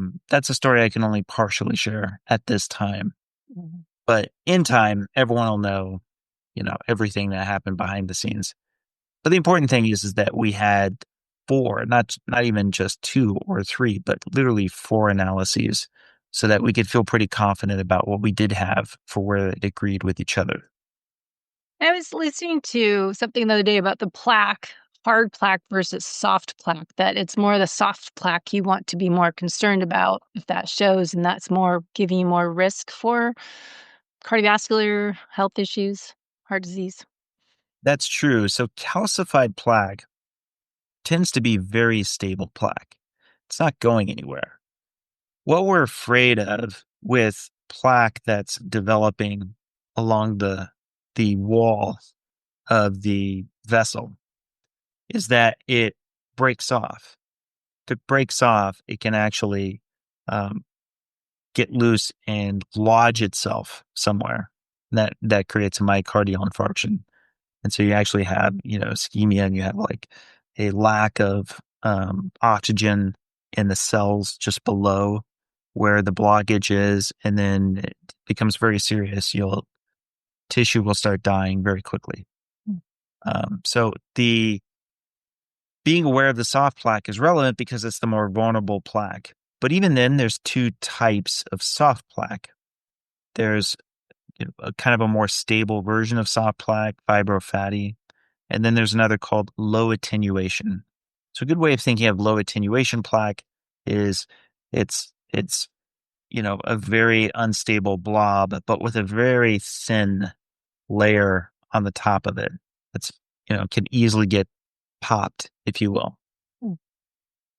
story I can only partially share at this time.
Mhm.
But in time, everyone will know, everything that happened behind the scenes. But the important thing is that we had four, not even just two or three, but literally four analyses so that we could feel pretty confident about what we did have for where it agreed with each other.
I was listening to something the other day about the plaque, hard plaque versus soft plaque, that it's more the soft plaque you want to be more concerned about if that shows, and that's more giving you more risk for cardiovascular health issues, heart disease.
That's true. So calcified plaque tends to be very stable plaque. It's not going anywhere. What we're afraid of with plaque that's developing along the wall of the vessel is that it breaks off. If it breaks off, it can actually um, get loose and lodge itself somewhere. That creates a myocardial infarction. And so you actually have, ischemia, and you have like a lack of oxygen in the cells just below where the blockage is. And then it becomes very serious. Tissue will start dying very quickly. So the being aware of the soft plaque is relevant because it's the more vulnerable plaque. But even then, there's two types of soft plaque. There's a kind of a more stable version of soft plaque, fibrofatty, and then there's another called low attenuation. So a good way of thinking of low attenuation plaque is it's a very unstable blob, but with a very thin layer on the top of it. That's can easily get popped, if you will.
Mm.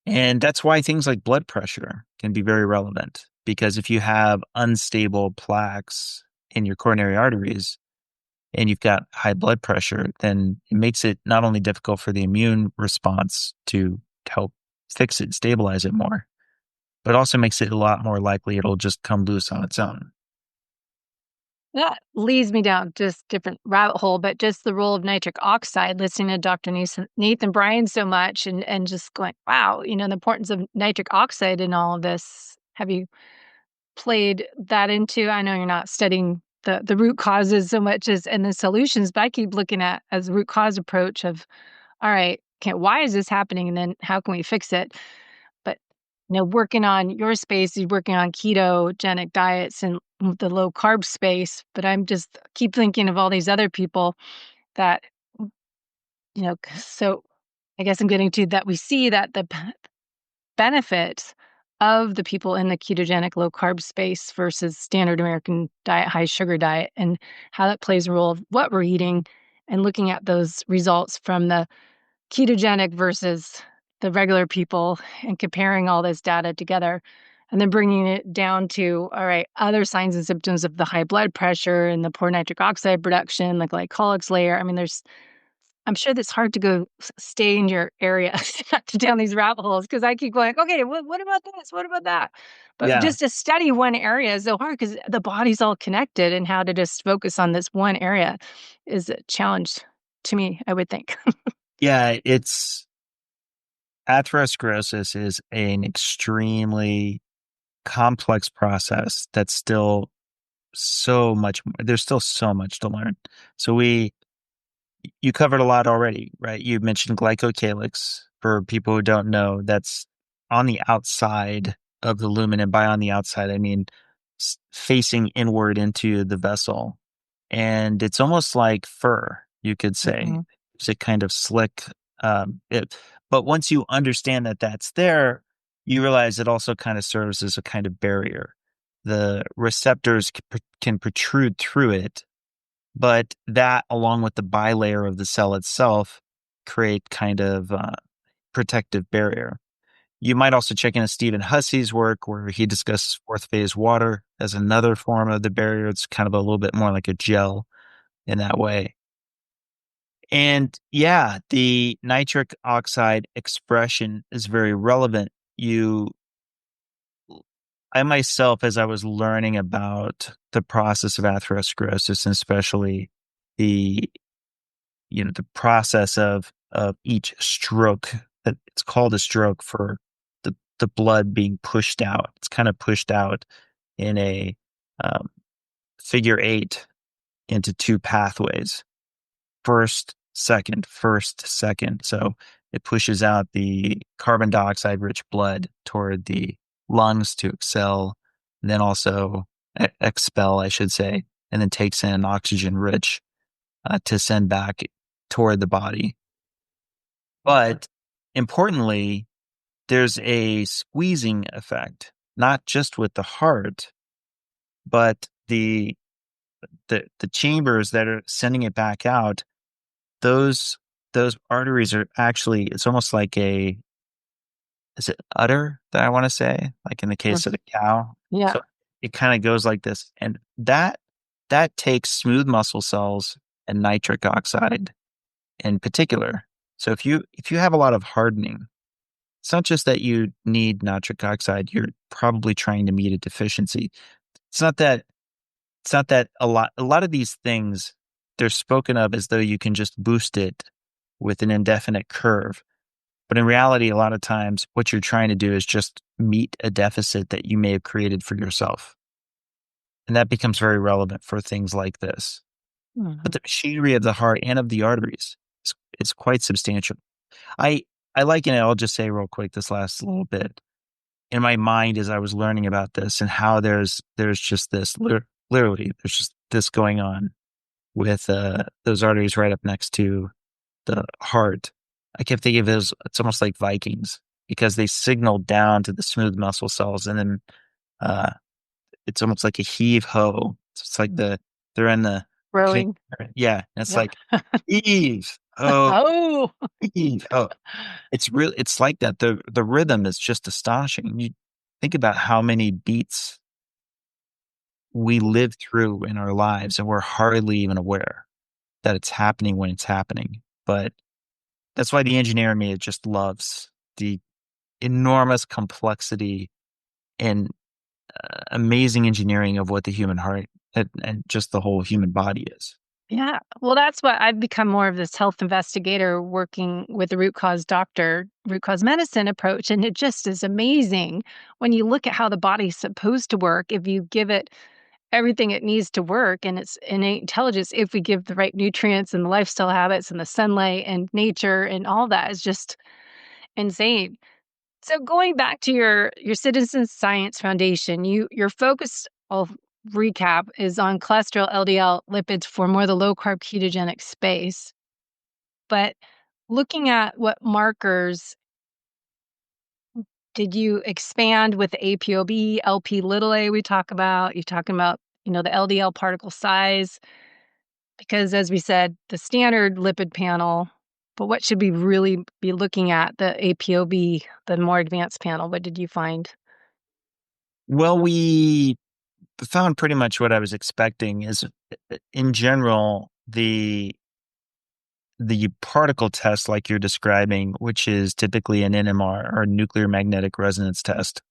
And that's why things like blood pressure can be very relevant, because if you have unstable plaques in your coronary arteries and you've got high blood pressure, then it makes it not only difficult for the immune response to help fix it, stabilize it more, but also makes it a lot more likely it'll just come loose on its own.
That leads me down just different rabbit hole, but just the role of nitric oxide, listening to Dr. Nathan Bryan so much and just going, wow, the importance of nitric oxide in all of this. Have you played that into? I know you're not studying the root causes so much as and the solutions, but I keep looking at as a root cause approach of, all right, okay, why is this happening? And then how can we fix it? But working on your space, you're working on ketogenic diets and the low carb space. But I'm just keep thinking of all these other people that, so I guess I'm getting to that we see that the benefits of the people in the ketogenic low carb space versus standard American diet, high sugar diet, and how that plays a role of what we're eating and looking at those results from the ketogenic versus the regular people and comparing all this data together and then bringing it down to, all right, other signs and symptoms of the high blood pressure and the poor nitric oxide production, the glycocalyx layer. I mean, I'm sure that's hard to go stay in your area to down these rabbit holes because I keep going, okay, what about this? What about that? But
Yeah.
just to study one area is so hard because the body's all connected, and how to just focus on this one area is a challenge to me, I would think.
Yeah, it's atherosclerosis is an extremely complex process that's still so much more. There's still so much to learn. So you covered a lot already, right? You mentioned glycocalyx. For people who don't know, that's on the outside of the lumen. And by on the outside, I mean facing inward into the vessel. And it's almost like fur, you could say.
Mhm.
It's a kind of slick. But once you understand that that's there, you realize it also kind of serves as a kind of barrier. The receptors can protrude through it, but that, along with the bilayer of the cell itself, create kind of protective barrier. You might also check in Stephen Hussey's work where he discusses fourth phase water as another form of the barrier. It's kind of a little bit more like a gel in that way. And yeah, the nitric oxide expression is very relevant. I myself, as I was learning about the process of atherosclerosis, and especially the the process of each stroke, that it's called a stroke for the blood being pushed out. It's kind of pushed out in a um, figure eight into two pathways. First, first, second. So it pushes out the carbon dioxide rich blood toward the lungs to excel, and then also expel, I should say, and then takes in oxygen rich to send back toward the body. But importantly, there's a squeezing effect, not just with the heart, but the chambers that are sending it back out, those arteries are actually, it's almost like a, is it udder that I want to say, like in the
Mm.
case of the cow.
Yeah.
So it kind of goes like this, and that takes smooth muscle cells and nitric oxide in particular. So if you have a lot of hardening, it's not just that you need nitric oxide, you're probably trying to meet a deficiency. It's not that a lot of these things, they're spoken of as though you can just boost it with an indefinite curve. But in reality, a lot of times what you're trying to do is just meet a deficit that you may have created for yourself. And that becomes very relevant for things like this. But
Mhm.
the machinery of the heart and of the arteries is quite substantial. I I liken it, I'll just say real quick this last little bit. In my mind as I was learning about this and how there's just this literally there's just this going on with those arteries right up next to the heart. I kept thinking of it as it's almost like Vikings because they signal down to the smooth muscle cells, and then uh, it's almost like a heave ho. So it's like they're in the
Rowing.
yeah, and it's
Yeah.
like heave oh
Oh,
heave oh. It's like that. The rhythm is just astonishing. You think about how many beats we live through in our lives, and we're hardly even aware that it's happening when it's happening. But that's why the engineer in me just loves the enormous complexity and amazing engineering of what the human heart and just the whole human body is.
yeah. Well, that's what I've become more of this health investigator working with the root cause doctor, root cause medicine approach. And it just is amazing when you look at how the body's supposed to work if you give it everything it needs to work and its innate intelligence, if we give the right nutrients and the lifestyle habits and the sunlight and nature and all that is just insane. So going back to your citizen science foundation, your focus, I'll recap, is on cholesterol, LDL, lipids for more the low carb ketogenic space. But looking at what markers did you expand with the ApoB, LP little a we talk about? You're talking about, the LDL particle size, because as we said, the standard lipid panel, but what should we really be looking at? The ApoB, the more advanced panel, what did you find?
Well, we found pretty much what I was expecting is in general, the particle test like you're describing, which is typically an NMR or nuclear magnetic resonance test.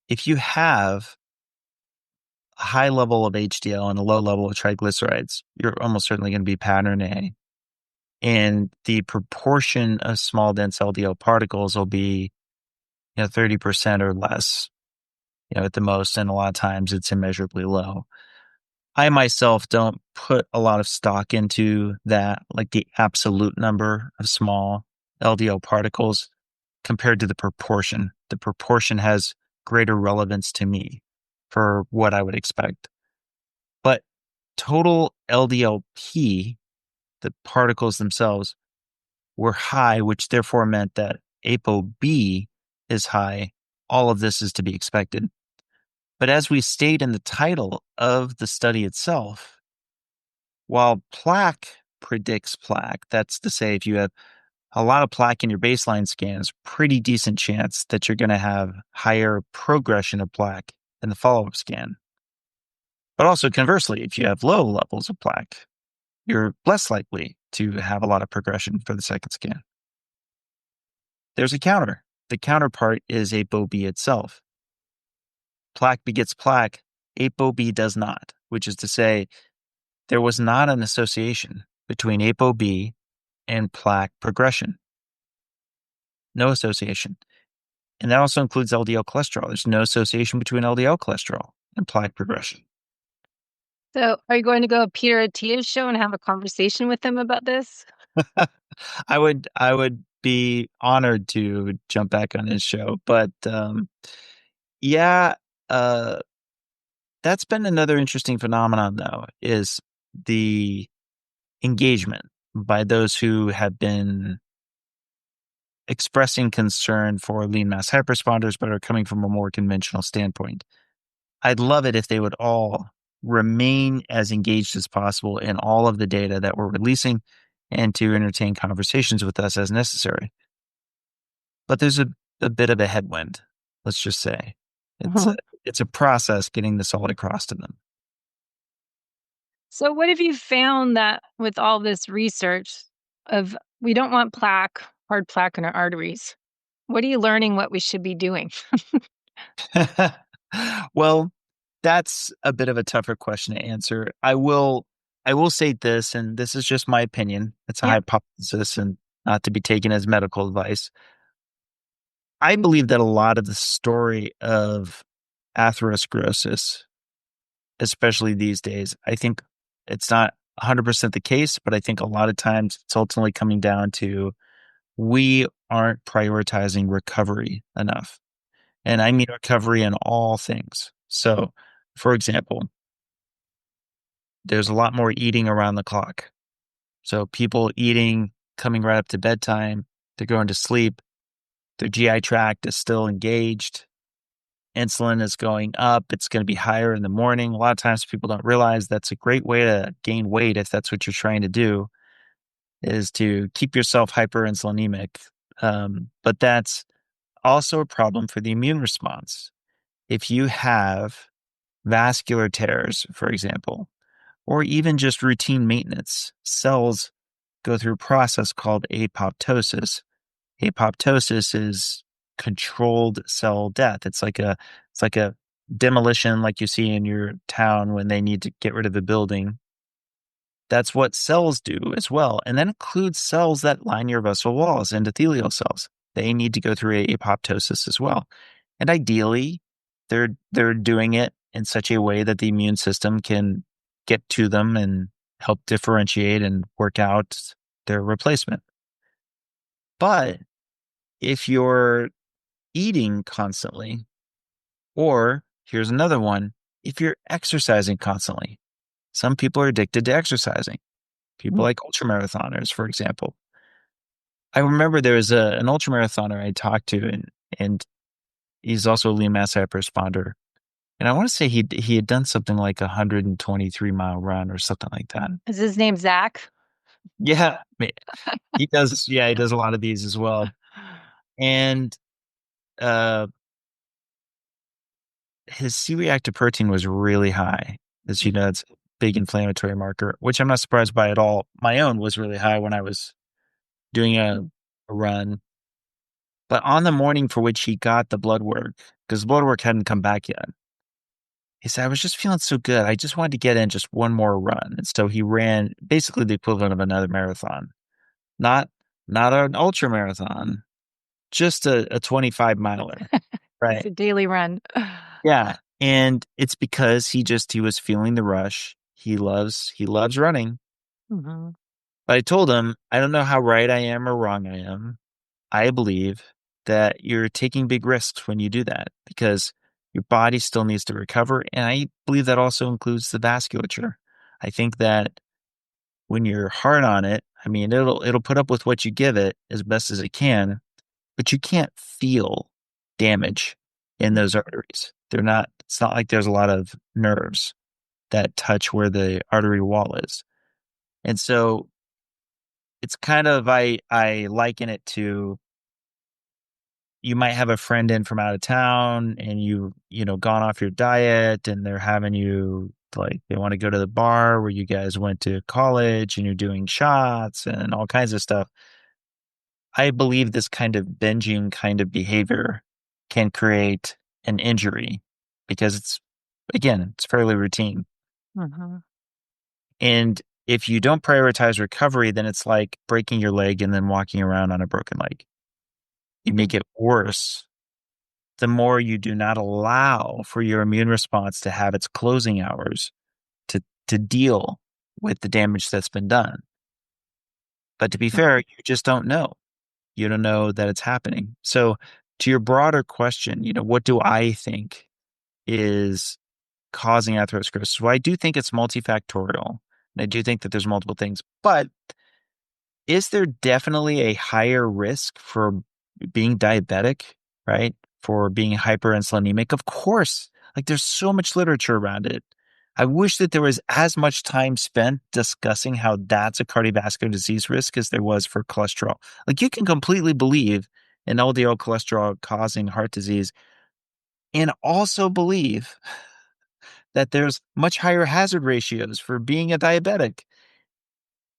If you have a high level of HDL and a low level of triglycerides, you're almost certainly going to be pattern A. And the proportion of small dense LDL particles will be 30% or less, at the most, and a lot of times it's immeasurably low. I myself don't put a lot of stock into that, like the absolute number of small LDL particles compared to the proportion. The proportion has greater relevance to me for what I would expect. But total LDL-P, the particles themselves, were high, which therefore meant that ApoB is high. All of this is to be expected. But as we state in the title of the study itself, while plaque predicts plaque, that's to say, if you have a lot of plaque in your baseline scans, pretty decent chance that you're going to have higher progression of plaque in the follow-up scan. But also conversely, if you have low levels of plaque, you're less likely to have a lot of progression for the second scan. There's a counter. The counterpart is ApoB itself. Plaque begets plaque. ApoB does not, which is to say, there was not an association between ApoB and plaque progression. No association. And that also includes LDL cholesterol. There's no association between LDL cholesterol and plaque progression.
So, are you going to go to Peter Attia's show and have a conversation with him about this?
I would be honored to jump back on his show, but yeah, uh, that's been another interesting phenomenon though, is the engagement by those who have been expressing concern for lean mass hyperresponders, but are coming from a more conventional standpoint. I'd love it if they would all remain as engaged as possible in all of the data that we're releasing and to entertain conversations with us as necessary. But there's a bit of a headwind, let's just say. It's a, it's a process getting this all across to them.
So, what have you found that with all this research of we don't want plaque, hard plaque in our arteries? What are you learning what we should be doing?
Well, that's a bit of a tougher question to answer. I will say this, and this is just my opinion. It's a
Yep.
hypothesis and not to be taken as medical advice. I believe that a lot of the story of atherosclerosis, especially these days, I think it's not 100% the case, but I think a lot of times it's ultimately coming down to we aren't prioritizing recovery enough. And I mean recovery in all things. So, for example, there's a lot more eating around the clock. So, people eating, coming right up to bedtime, they're going to sleep, their GI tract is still engaged. Insulin is going up. It's going to be higher in the morning. A lot of times people don't realize that's a great way to gain weight if that's what you're trying to do, is to keep yourself hyperinsulinemic. But that's also a problem for the immune response. If you have vascular tears, for example, or even just routine maintenance, cells go through a process called apoptosis. Apoptosis is controlled cell death. It's like a demolition like you see in your town when they need to get rid of a building. That's what cells do as well. And that includes cells that line your vessel walls, endothelial cells. They need to go through apoptosis as well. And ideally, they're doing it in such a way that the immune system can get to them and help differentiate and work out their replacement. But if you're eating constantly, or here's another one, if you're exercising constantly, some people are addicted to exercising. People like ultramarathoners, for example. I remember there was an ultramarathoner I talked to, and he's also a lean mass hyperresponder. And I want to say he had done something like a 123-mile run or something like that.
Is his name Zach?
Yeah, he does. Yeah, he does a lot of these as well. And uh, his C-reactive protein was really high. As you know, it's a big inflammatory marker, which I'm not surprised by at all. My own was really high when I was doing a run. But on the morning for which he got the blood work, because the blood work hadn't come back yet, he said, I was just feeling so good. I just wanted to get in just one more run. And so he ran basically the equivalent of another marathon. Not not an ultra marathon, just a 25 miler.
It's
Right.
a daily run.
Yeah. And it's because he was feeling the rush. He loves running.
Mhm.
But I told him, I don't know how right I am or wrong I am. I believe that you're taking big risks when you do that because your body still needs to recover. And I believe that also includes the vasculature. I think that when you're hard on it, I mean, it'll put up with what you give it as best as it can, but you can't feel damage in those arteries. It's not like there's a lot of nerves that touch where the artery wall is. And so it's kind of, I liken it to, you might have a friend in from out of town and gone off your diet and they're having you, like, they want to go to the bar where you guys went to college and you're doing shots and all kinds of stuff. I believe this kind of binging kind of behavior can create an injury because it's fairly routine.
Mhm.
And if you don't prioritize recovery, then it's like breaking your leg and then walking around on a broken leg. You make it worse the more you do not allow for your immune response to have its closing hours to to deal with the damage that's been done. But to be fair, you just don't know. You don't know that it's happening. So to your broader question, what do I think is causing atherosclerosis? Well, I do think it's multifactorial. And I do think that there's multiple things. But is there definitely a higher risk for being diabetic, right? For being hyperinsulinemic? Of course. Like there's so much literature around it. I wish that there was as much time spent discussing how that's a cardiovascular disease risk as there was for cholesterol. Like you can completely believe in LDL cholesterol causing heart disease and also believe that there's much higher hazard ratios for being a diabetic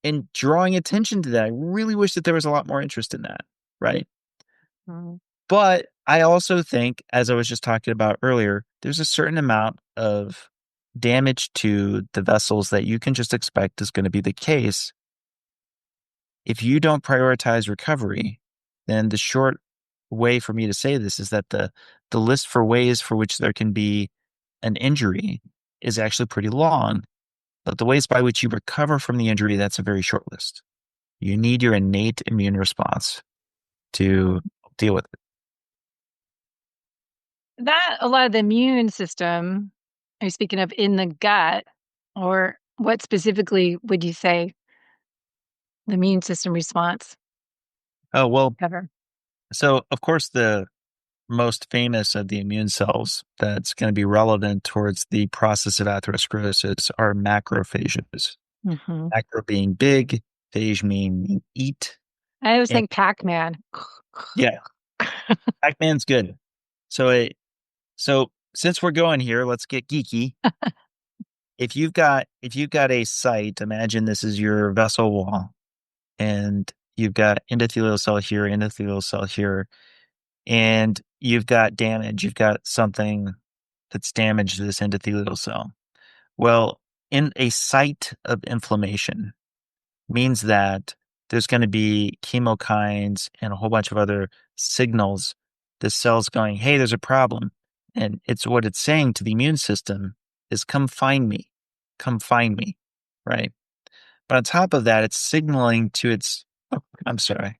and drawing attention to that. I really wish that there was a lot more interest in that, right?
Mhm.
But I also think, as I was just talking about earlier, there's a certain amount of damage to the vessels that you can just expect is going to be the case. If you don't prioritize recovery, then the short way for me to say this is that the list for ways for which there can be an injury is actually pretty long. But the ways by which you recover from the injury, that's a very short list. You need your innate immune response to deal with it.
That a lot of the immune system, are you speaking of in the gut, or what specifically would you say the immune system response
Oh, well,
cover?
so of course, the most famous of the immune cells that's going to be relevant towards the process of atherosclerosis are macrophages.
Mhm.
Macro being big, phage meaning eat.
I always
And
think Pac-Man.
yeah, Pac-Man's good. So since we're going here, let's get geeky. If you've got a site, imagine this is your vessel wall, and you've got endothelial cell here, and you've got damage. You've got something that's damaged to this endothelial cell. Well, in a site of inflammation means that there's going to be chemokines and a whole bunch of other signals. The cell's going, hey, there's a problem. And it's what it's saying to the immune system is come find me, right? But on top of that, it's signaling to its, oh, I'm sorry.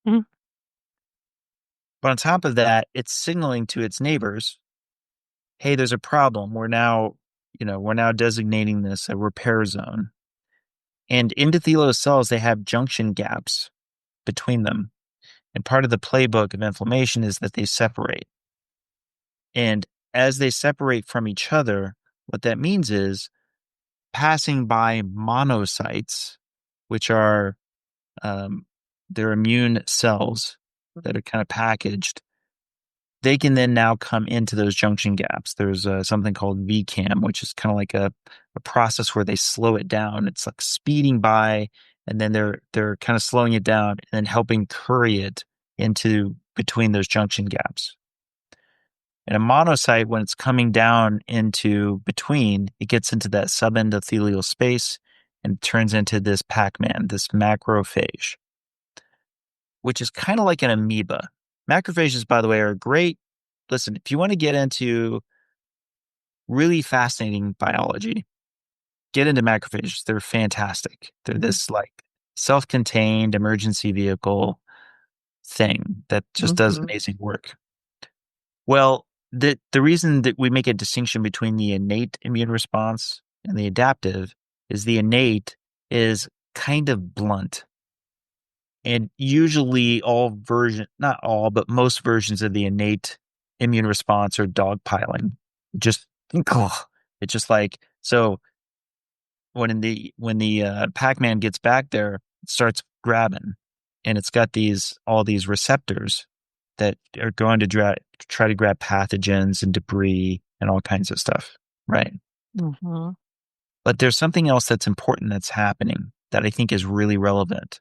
Mhm.
But on top of that, it's signaling to its neighbors, hey, there's a problem. We're now designating this a repair zone. And endothelial cells, they have junction gaps between them. And part of the playbook of inflammation is that they separate. And as they separate from each other, what that means is passing by monocytes, which are their immune cells that are kind of packaged. They can then now come into those junction gaps. There's something called VCAM, which is kind of like a process where they slow it down. It's like speeding by, and then they're kind of slowing it down and then helping curry it into between those junction gaps. And a monocyte, when it's coming down into between, it gets into that subendothelial space and turns into this Pac-Man, this macrophage, which is kind of like an amoeba. Macrophages, by the way, are great. Listen, if you want to get into really fascinating biology, get into macrophages. They're fantastic. They're this like self-contained emergency vehicle thing that just does
Mhm.
amazing work. Well, the reason that we make a distinction between the innate immune response and the adaptive is the innate is kind of blunt. And usually not all, but most versions of the innate immune response are dogpiling. Just, it's just like, so when the Pac-Man gets back there, it starts grabbing, and it's got all these receptors that are going to try to grab pathogens and debris and all kinds of stuff, right?
Mhm.
But there's something else that's important that's happening that I think is really relevant,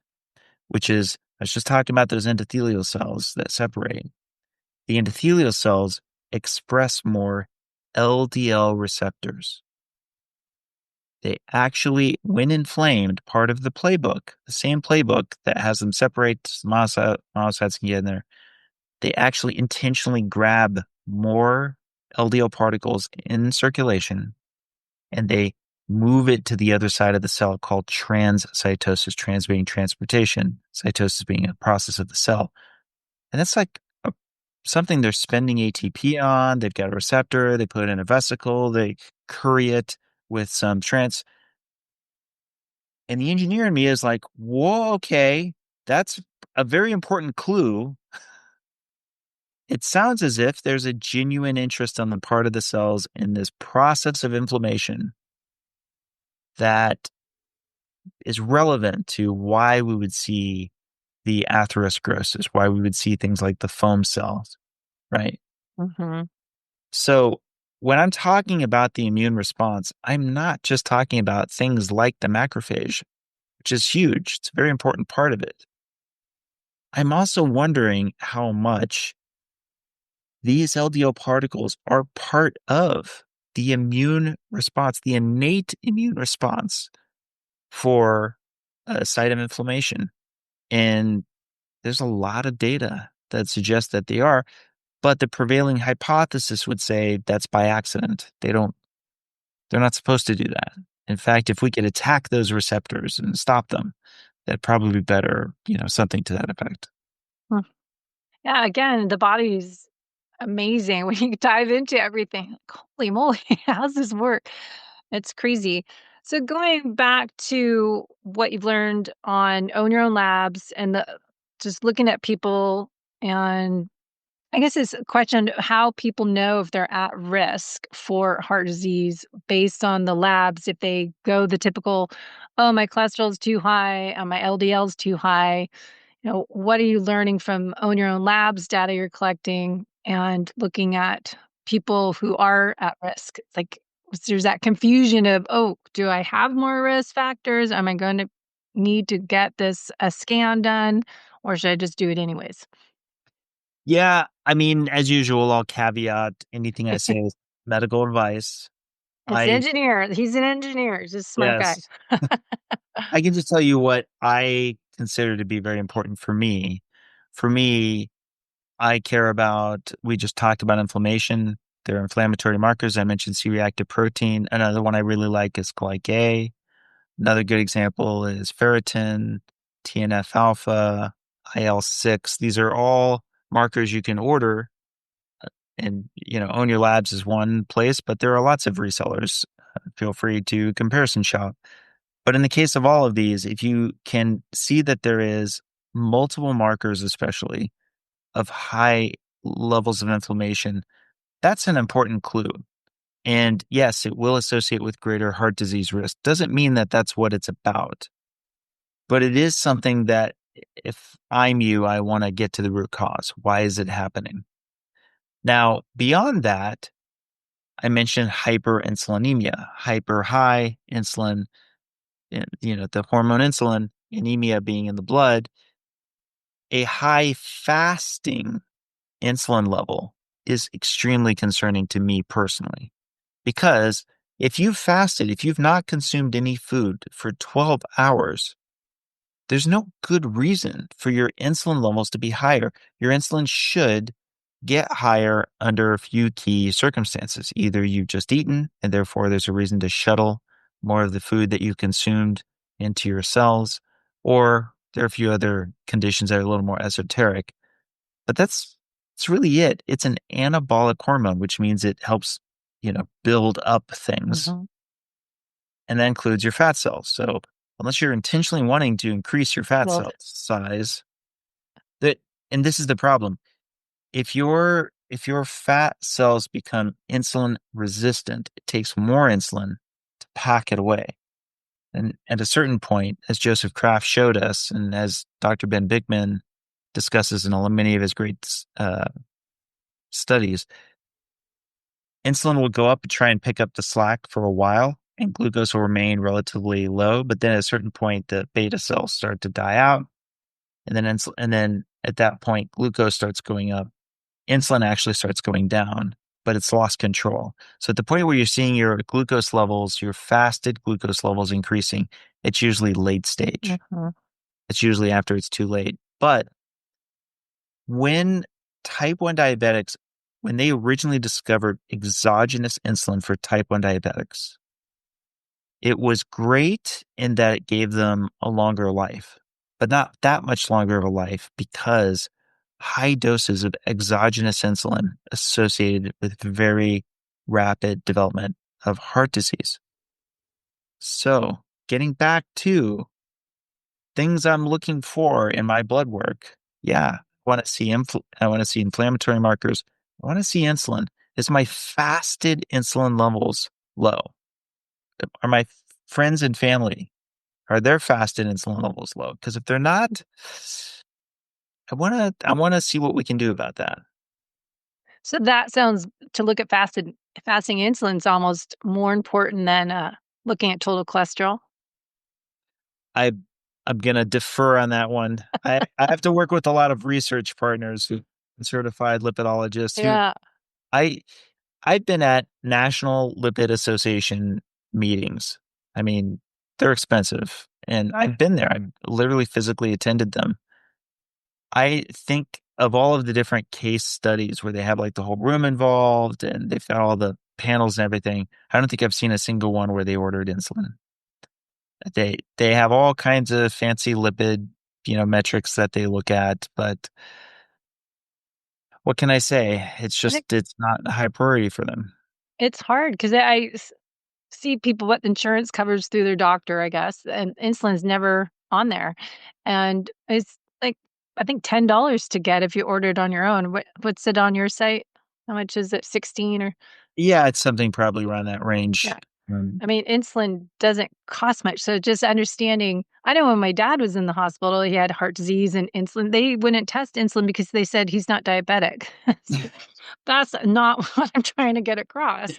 which is I was just talking about those endothelial cells that separate. The endothelial cells express more LDL receptors. They actually, when inflamed, part of the playbook, the same playbook that has them separate monocytes can get in there, they actually intentionally grab more LDL particles in circulation, and they move it to the other side of the cell called transcytosis, trans being transportation, cytosis being a process of the cell. And that's like something they're spending ATP on. They've got a receptor, they put it in a vesicle, they curry it with some trans. And the engineer in me is like, whoa, okay, that's a very important clue. It sounds as if there's a genuine interest on the part of the cells in this process of inflammation that is relevant to why we would see the atherosclerosis, why we would see things like the foam cells, right?
Mm-hmm.
So when I'm talking about the immune response, I'm not just talking about things like the macrophage, which is huge. It's a very important part of it. I'm also wondering how much these LDL particles are part of the immune response, the innate immune response for a site of inflammation. And there's a lot of data that suggests that they are, but the prevailing hypothesis would say that's by accident. They're not supposed to do that. In fact, if we could attack those receptors and stop them, that'd probably be better, something to that effect.
Hmm. Yeah, again, the body's amazing when you dive into everything. Like, holy moly, how's this work? It's crazy. So going back to what you've learned on Own Your Own Labs and the just looking at people, and I guess it's a question how people know if they're at risk for heart disease based on the labs. If they go the typical, oh, my cholesterol is too high, my LDL is too high. What are you learning from Own Your Own Labs data you're collecting and looking at people who are at risk? It's like there's that confusion of, oh, do I have more risk factors? Am I going to need to get a scan done, or should I just do it anyways?
Yeah, I mean, as usual, I'll caveat anything I say with medical advice.
It's
I,
engineer. He's an engineer. He's just a smart guy.
yes, I can just tell you what I consider to be very important for me. For me, I care about, we just talked about inflammation. There are inflammatory markers. I mentioned C-reactive protein. Another one I really like is glyca. Another good example is ferritin, TNF alpha, IL-6. These are all markers you can order. And, Own Your Labs is one place, but there are lots of resellers. Feel free to comparison shop. But in the case of all of these, if you can see that there is multiple markers, especially of high levels of inflammation, that's an important clue. And yes, it will associate with greater heart disease risk. Doesn't mean that that's what it's about, but it is something that if I'm you, I want to get to the root cause. Why is it happening? Now, beyond that, I mentioned hyperinsulinemia, hyper high insulin, the hormone insulin, anemia being in the blood. A high fasting insulin level is extremely concerning to me personally. Because if you've fasted, if you've not consumed any food for 12 hours, there's no good reason for your insulin levels to be higher. Your insulin should get higher under a few key circumstances. Either you've just eaten, and therefore there's a reason to shuttle more of the food that you consumed into your cells, or there are a few other conditions that are a little more esoteric. But that's really it. It's an anabolic hormone, which means it helps, build up things.
Mhm.
And that includes your fat cells. So unless you're intentionally wanting to increase your fat
Well,
cell size, that and this is the problem. If your fat cells become insulin resistant, it takes more insulin to pack it away. And at a certain point, as Joseph Kraft showed us, and as Dr. Ben Bikman discusses in many of his great studies, insulin will go up and try and pick up the slack for a while, and glucose will remain relatively low. But then at a certain point, the beta cells start to die out, and then at that point, glucose starts going up. Insulin actually starts going down, but it's lost control. So at the point where you're seeing your glucose levels, your fasted glucose levels increasing, it's usually late stage.
mhm.
It's usually after it's too late. But when type 1 diabetics, when they originally discovered exogenous insulin for type 1 diabetics, It was great in that it gave them a longer life, but not that much longer of a life because high doses of exogenous insulin associated with very rapid development of heart disease. So, getting back to things I'm looking for in my blood work, yeah, I want to see inflammatory markers. I want to see insulin. Is my fasted insulin levels low? Are my friends and family, are their fasted insulin levels low? Because if they're not, I want to see what we can do about that.
So that sounds to look at fasting insulin is almost more important than looking at total cholesterol.
I I'm gonna defer on that one. I have to work with a lot of research partners who certified lipidologists who
Yeah.
I I've been at National Lipid Association meetings. I mean, they're expensive, and I've been there. I've literally physically attended them. I think of all of the different case studies where they have like the whole room involved and they've got all the panels and everything. I don't think I've seen a single one where they ordered insulin. They have all kinds of fancy lipid, metrics that they look at, but what can I say?
And
It's not a high priority for them.
it's hard because see people what insurance covers through their doctor, I guess, and insulin's never on there. And it's like, I think $10 to get if you order it on your own. What's it on your site? How much is it? 16 or
Yeah, it's something probably around that
yeah.
range.
I mean, insulin doesn't cost much. So just understanding, I know when my dad was in the hospital, he had heart disease and insulin. They wouldn't test insulin because they said he's not diabetic. So that's not what I'm trying to get across.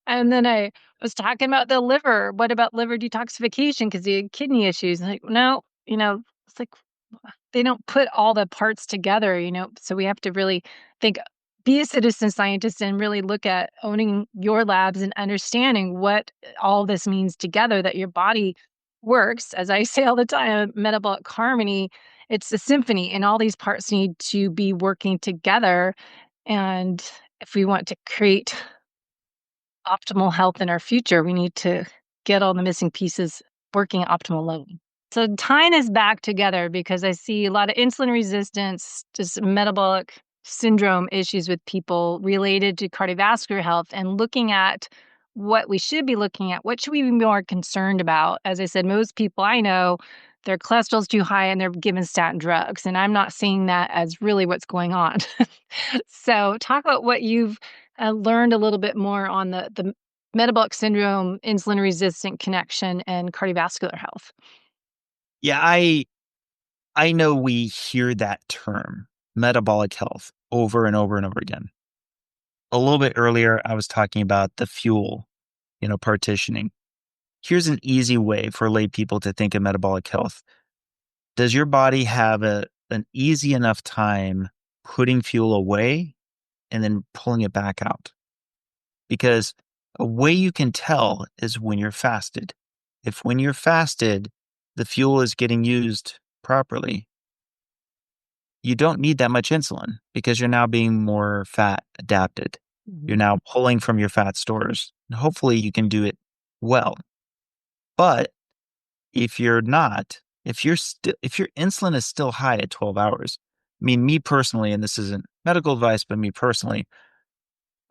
And then I was talking about the liver. What about liver detoxification? Because he had kidney issues. Like, no, it's like they don't put all the parts together, so we have to really think, be a citizen scientist and really look at owning your labs and understanding what all this means together, that your body works, as I say all the time, metabolic harmony. It's a symphony and all these parts need to be working together. And if we want to create optimal health in our future, we need to get all the missing pieces working at optimal level. So tying us back together because I see a lot of insulin resistance, just metabolic syndrome issues with people related to cardiovascular health, and looking at what we should be looking at. What should we be more concerned about? As I said, most people I know, their cholesterol's too high and they're given statin drugs. And I'm not seeing that as really what's going on. So talk about what you've learned a little bit more on the metabolic syndrome, insulin resistant connection, and cardiovascular health.
Yeah, I know we hear that term, metabolic health, over and over and over again. A little bit earlier, I was talking about the fuel, partitioning. Here's an easy way for lay people to think of metabolic health. Does your body have an easy enough time putting fuel away and then pulling it back out? Because a way you can tell is when you're fasted. If when you're fasted, the fuel is getting used properly, you don't need that much insulin because you're now being more fat adapted. You're
Mhm.
now pulling from your fat stores. And hopefully you can do it well. But if you're not, if your insulin is still high at 12 hours, I mean, me personally, and this isn't medical advice, but me personally,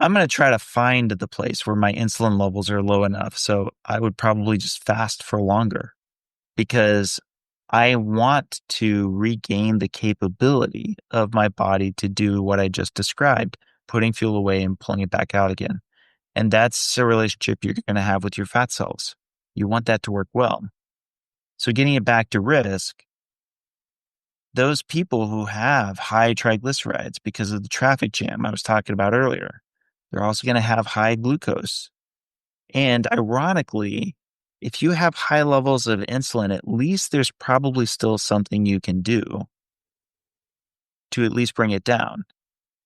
I'm going to try to find the place where my insulin levels are low enough. So I would probably just fast for longer because I want to regain the capability of my body to do what I just described, putting fuel away and pulling it back out again. And that's a relationship you're going to have with your fat cells. You want that to work well. So getting it back to risk, those people who have high triglycerides because of the traffic jam I was talking about earlier, they're also going to have high glucose. And ironically, if you have high levels of insulin, at least there's probably still something you can do to at least bring it down.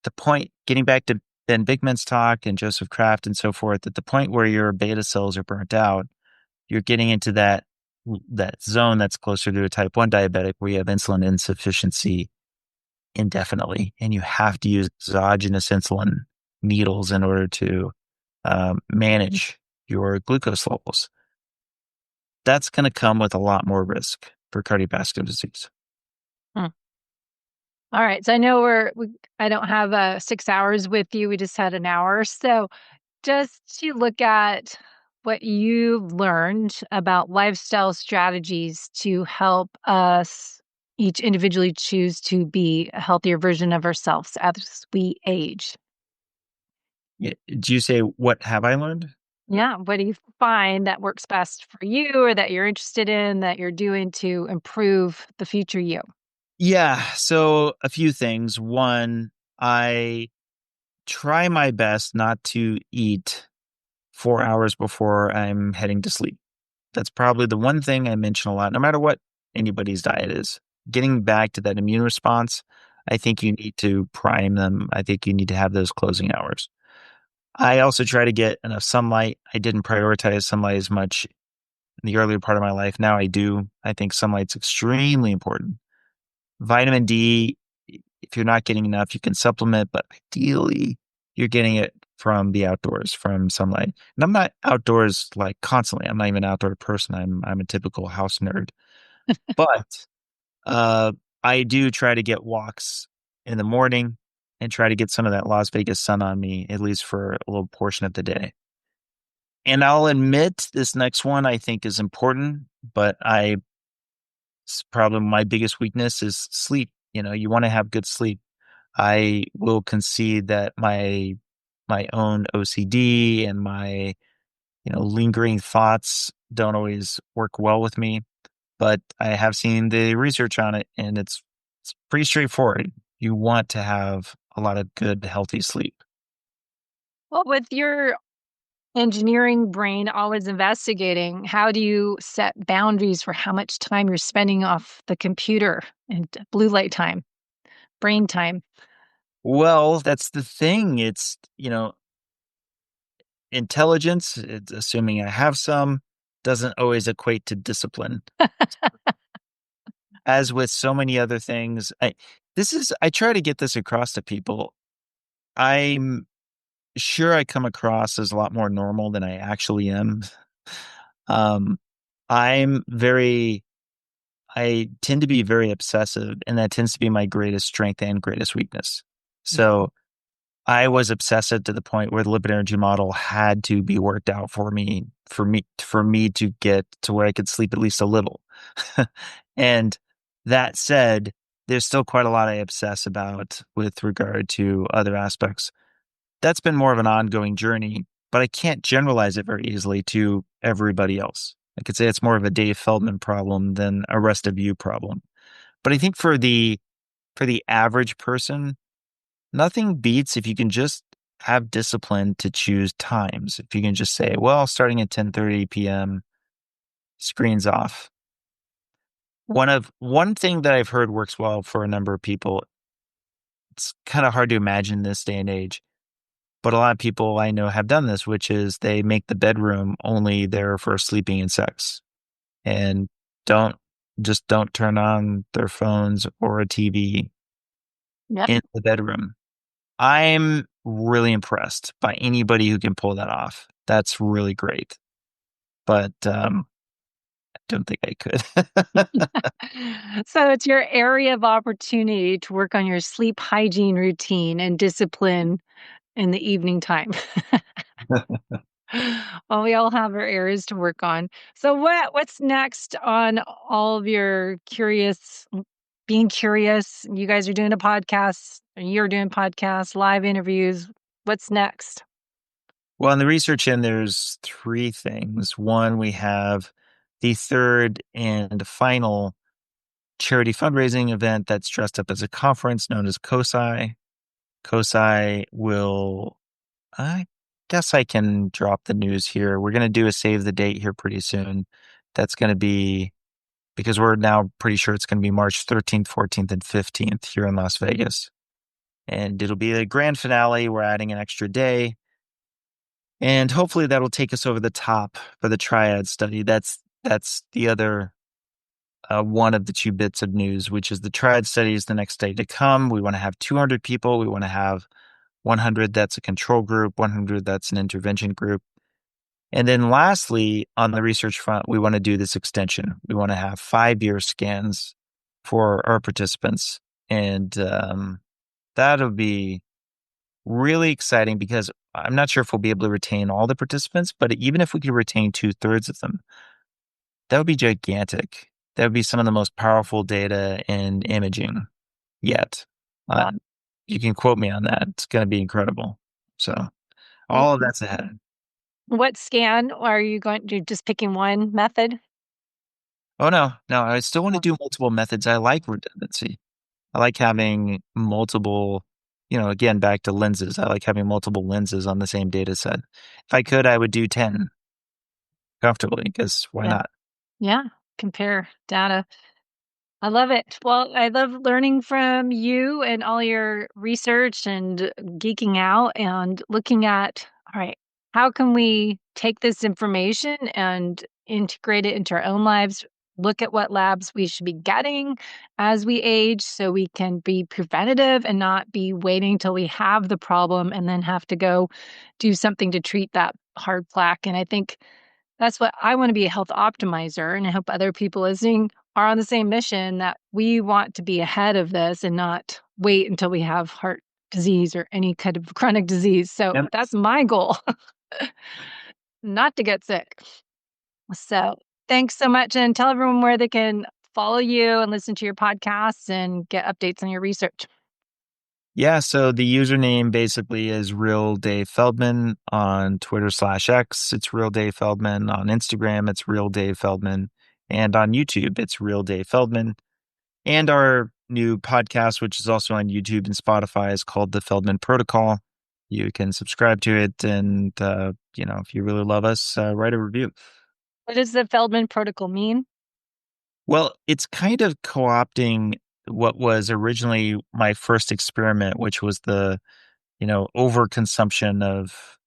The point, getting back to Ben Bigman's talk and Joseph Kraft and so forth, at the point where your beta cells are burnt out, you're getting into that zone that's closer to a type 1 diabetic where you have insulin insufficiency indefinitely, and you have to use exogenous insulin needles in order to manage your glucose levels. that's going to come with a lot more risk for cardiovascular disease.
Hmm. All right. So I know I don't have 6 hours with you. We just had an hour. So just to look at what you've learned about lifestyle strategies to help us each individually choose to be a healthier version of ourselves as we age.
Do you say, what have I learned?
Yeah. What do you find that works best for you or that you're interested in that you're doing to improve the future you?
Yeah. So a few things. One, I try my best not to eat 4 hours before I'm heading to sleep. That's probably the one thing I mention a lot, no matter what anybody's diet is. Getting back to that immune response, I think you need to prime them. I think you need to have those closing hours. I also try to get enough sunlight. I didn't prioritize sunlight as much in the earlier part of my life. Now I do. I think sunlight's extremely important. Vitamin D, if you're not getting enough, you can supplement, but ideally you're getting it from the outdoors, from sunlight. And I'm not outdoors like constantly. I'm not even an outdoor person. I'm a typical house nerd. But uh I do try to get walks in the morning and try to get some of that Las Vegas sun on me, at least for a little portion of the day. And I'll admit this next one I think is important, but it's probably my biggest weakness is sleep. You want to have good sleep. I will concede that my own OCD and my, lingering thoughts don't always work well with me, but I have seen the research on it and it's pretty straightforward. You want to have a lot of good, healthy sleep.
Well, with your engineering brain always investigating, how do you set boundaries for how much time you're spending off the computer and blue light time, brain time?
Well, that's the thing. It's, intelligence, it's assuming I have some, doesn't always equate to discipline. As with so many other things, I try to get this across to people. I'm sure I come across as a lot more normal than I actually am. Um, I'm very I tend to be very obsessive, and that tends to be my greatest strength and greatest weakness. So I was obsessive to the point where the lipid energy model had to be worked out for me to get to where I could sleep at least a little. And that said, there's still quite a lot I obsess about with regard to other aspects. That's been more of an ongoing journey, but I can't generalize it very easily to everybody else. I could say it's more of a Dave Feldman problem than a rest of you problem. But I think for the average person, nothing beats if you can just have discipline to choose times. If you can just say, well, starting at 10:30 p.m., screens off. One thing that I've heard works well for a number of people, it's kind of hard to imagine in this day and age, but a lot of people I know have done this, which is they make the bedroom only there for sleeping and sex and don't don't turn on their phones or a TV
Yep.
in the bedroom. I'm really impressed by anybody who can pull that off. That's really great. But I don't think I could.
So it's your area of opportunity to work on your sleep hygiene routine and discipline in the evening time. Well, we all have our areas to work on. So what's next on all of your being curious? You guys are doing a podcast, or you're doing podcasts, live interviews. What's next?
Well, in the research end, there's three things. One, we have the third and final charity fundraising event that's dressed up as a conference known as COSI. COSI will, I guess I can drop the news here. We're going to do a save the date here pretty soon. That's going to be, because we're now pretty sure it's going to be March 13th, 14th, and 15th here in Las Vegas. And it'll be a grand finale. We're adding an extra day. And hopefully that'll take us over the top for the TRIAD study. That's the other one of the two bits of news, which is the TRIAD study is the next day to come. We want to have 200 people. We want to have 100 that's a control group, 100 that's an intervention group. And then lastly, on the research front, we want to do this extension. We want to have 5-year scans for our participants. And that'll be really exciting because I'm not sure if we'll be able to retain all the participants, but even if we could retain 2/3 of them, that would be gigantic. That would be some of the most powerful data in imaging yet. Uh,
Wow.
you can quote me on that. It's going to be incredible. So all of
Wh-
that's ahead.
What scan are you going to just picking one method?
Oh, no, no, I still want to
Oh,
do multiple methods. I like redundancy. I like having multiple, again, back to lenses. I like having multiple lenses on the same data set. If I could, I would do 10 comfortably because why
yeah.
not?
Yeah. Compare data. I love it. Well, I love learning from you and all your research and geeking out and looking at, all right, how can we take this information and integrate it into our own lives? Look at what labs we should be getting as we age so we can be preventative and not be waiting till we have the problem and then have to go do something to treat that hard plaque. And I think that's what I want to be, a health optimizer. And I hope other people listening are on the same mission, that we want to be ahead of this and not wait until we have heart disease or any kind of chronic disease. So
Yep.
that's my goal, not to get sick. So thanks so much. And tell everyone where they can follow you and listen to your podcasts and get updates on your research.
Yeah, so the username basically is Real Dave Feldman on Twitter/X. It's Real Dave Feldman on Instagram. It's Real Dave Feldman, and on YouTube, it's Real Dave Feldman. And our new podcast, which is also on YouTube and Spotify, is called The Feldman Protocol. You can subscribe to it, and if you really love us, write a review.
What does the Feldman protocol mean?
Well, it's kind of co-opting what was originally my first experiment, which was the overconsumption of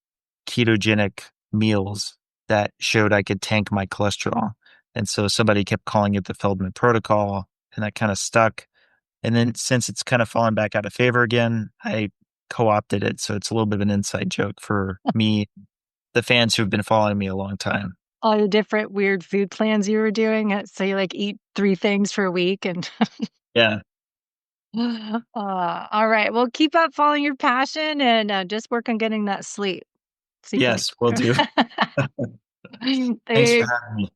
ketogenic meals that showed I could tank my cholesterol. And so somebody kept calling it the Feldman protocol, and that kind of stuck. And then since it's kind of fallen back out of favor again, I co-opted it. So it's a little bit of an inside joke for me, the fans who've been following me a long time.
All the different weird food plans you were doing. So you like eat 3 things for a week and
Yeah.
all right. Well, keep up following your passion and just work on getting that sleep. See you
Yes, will do.
later.
Thanks for
Thanks.
having me.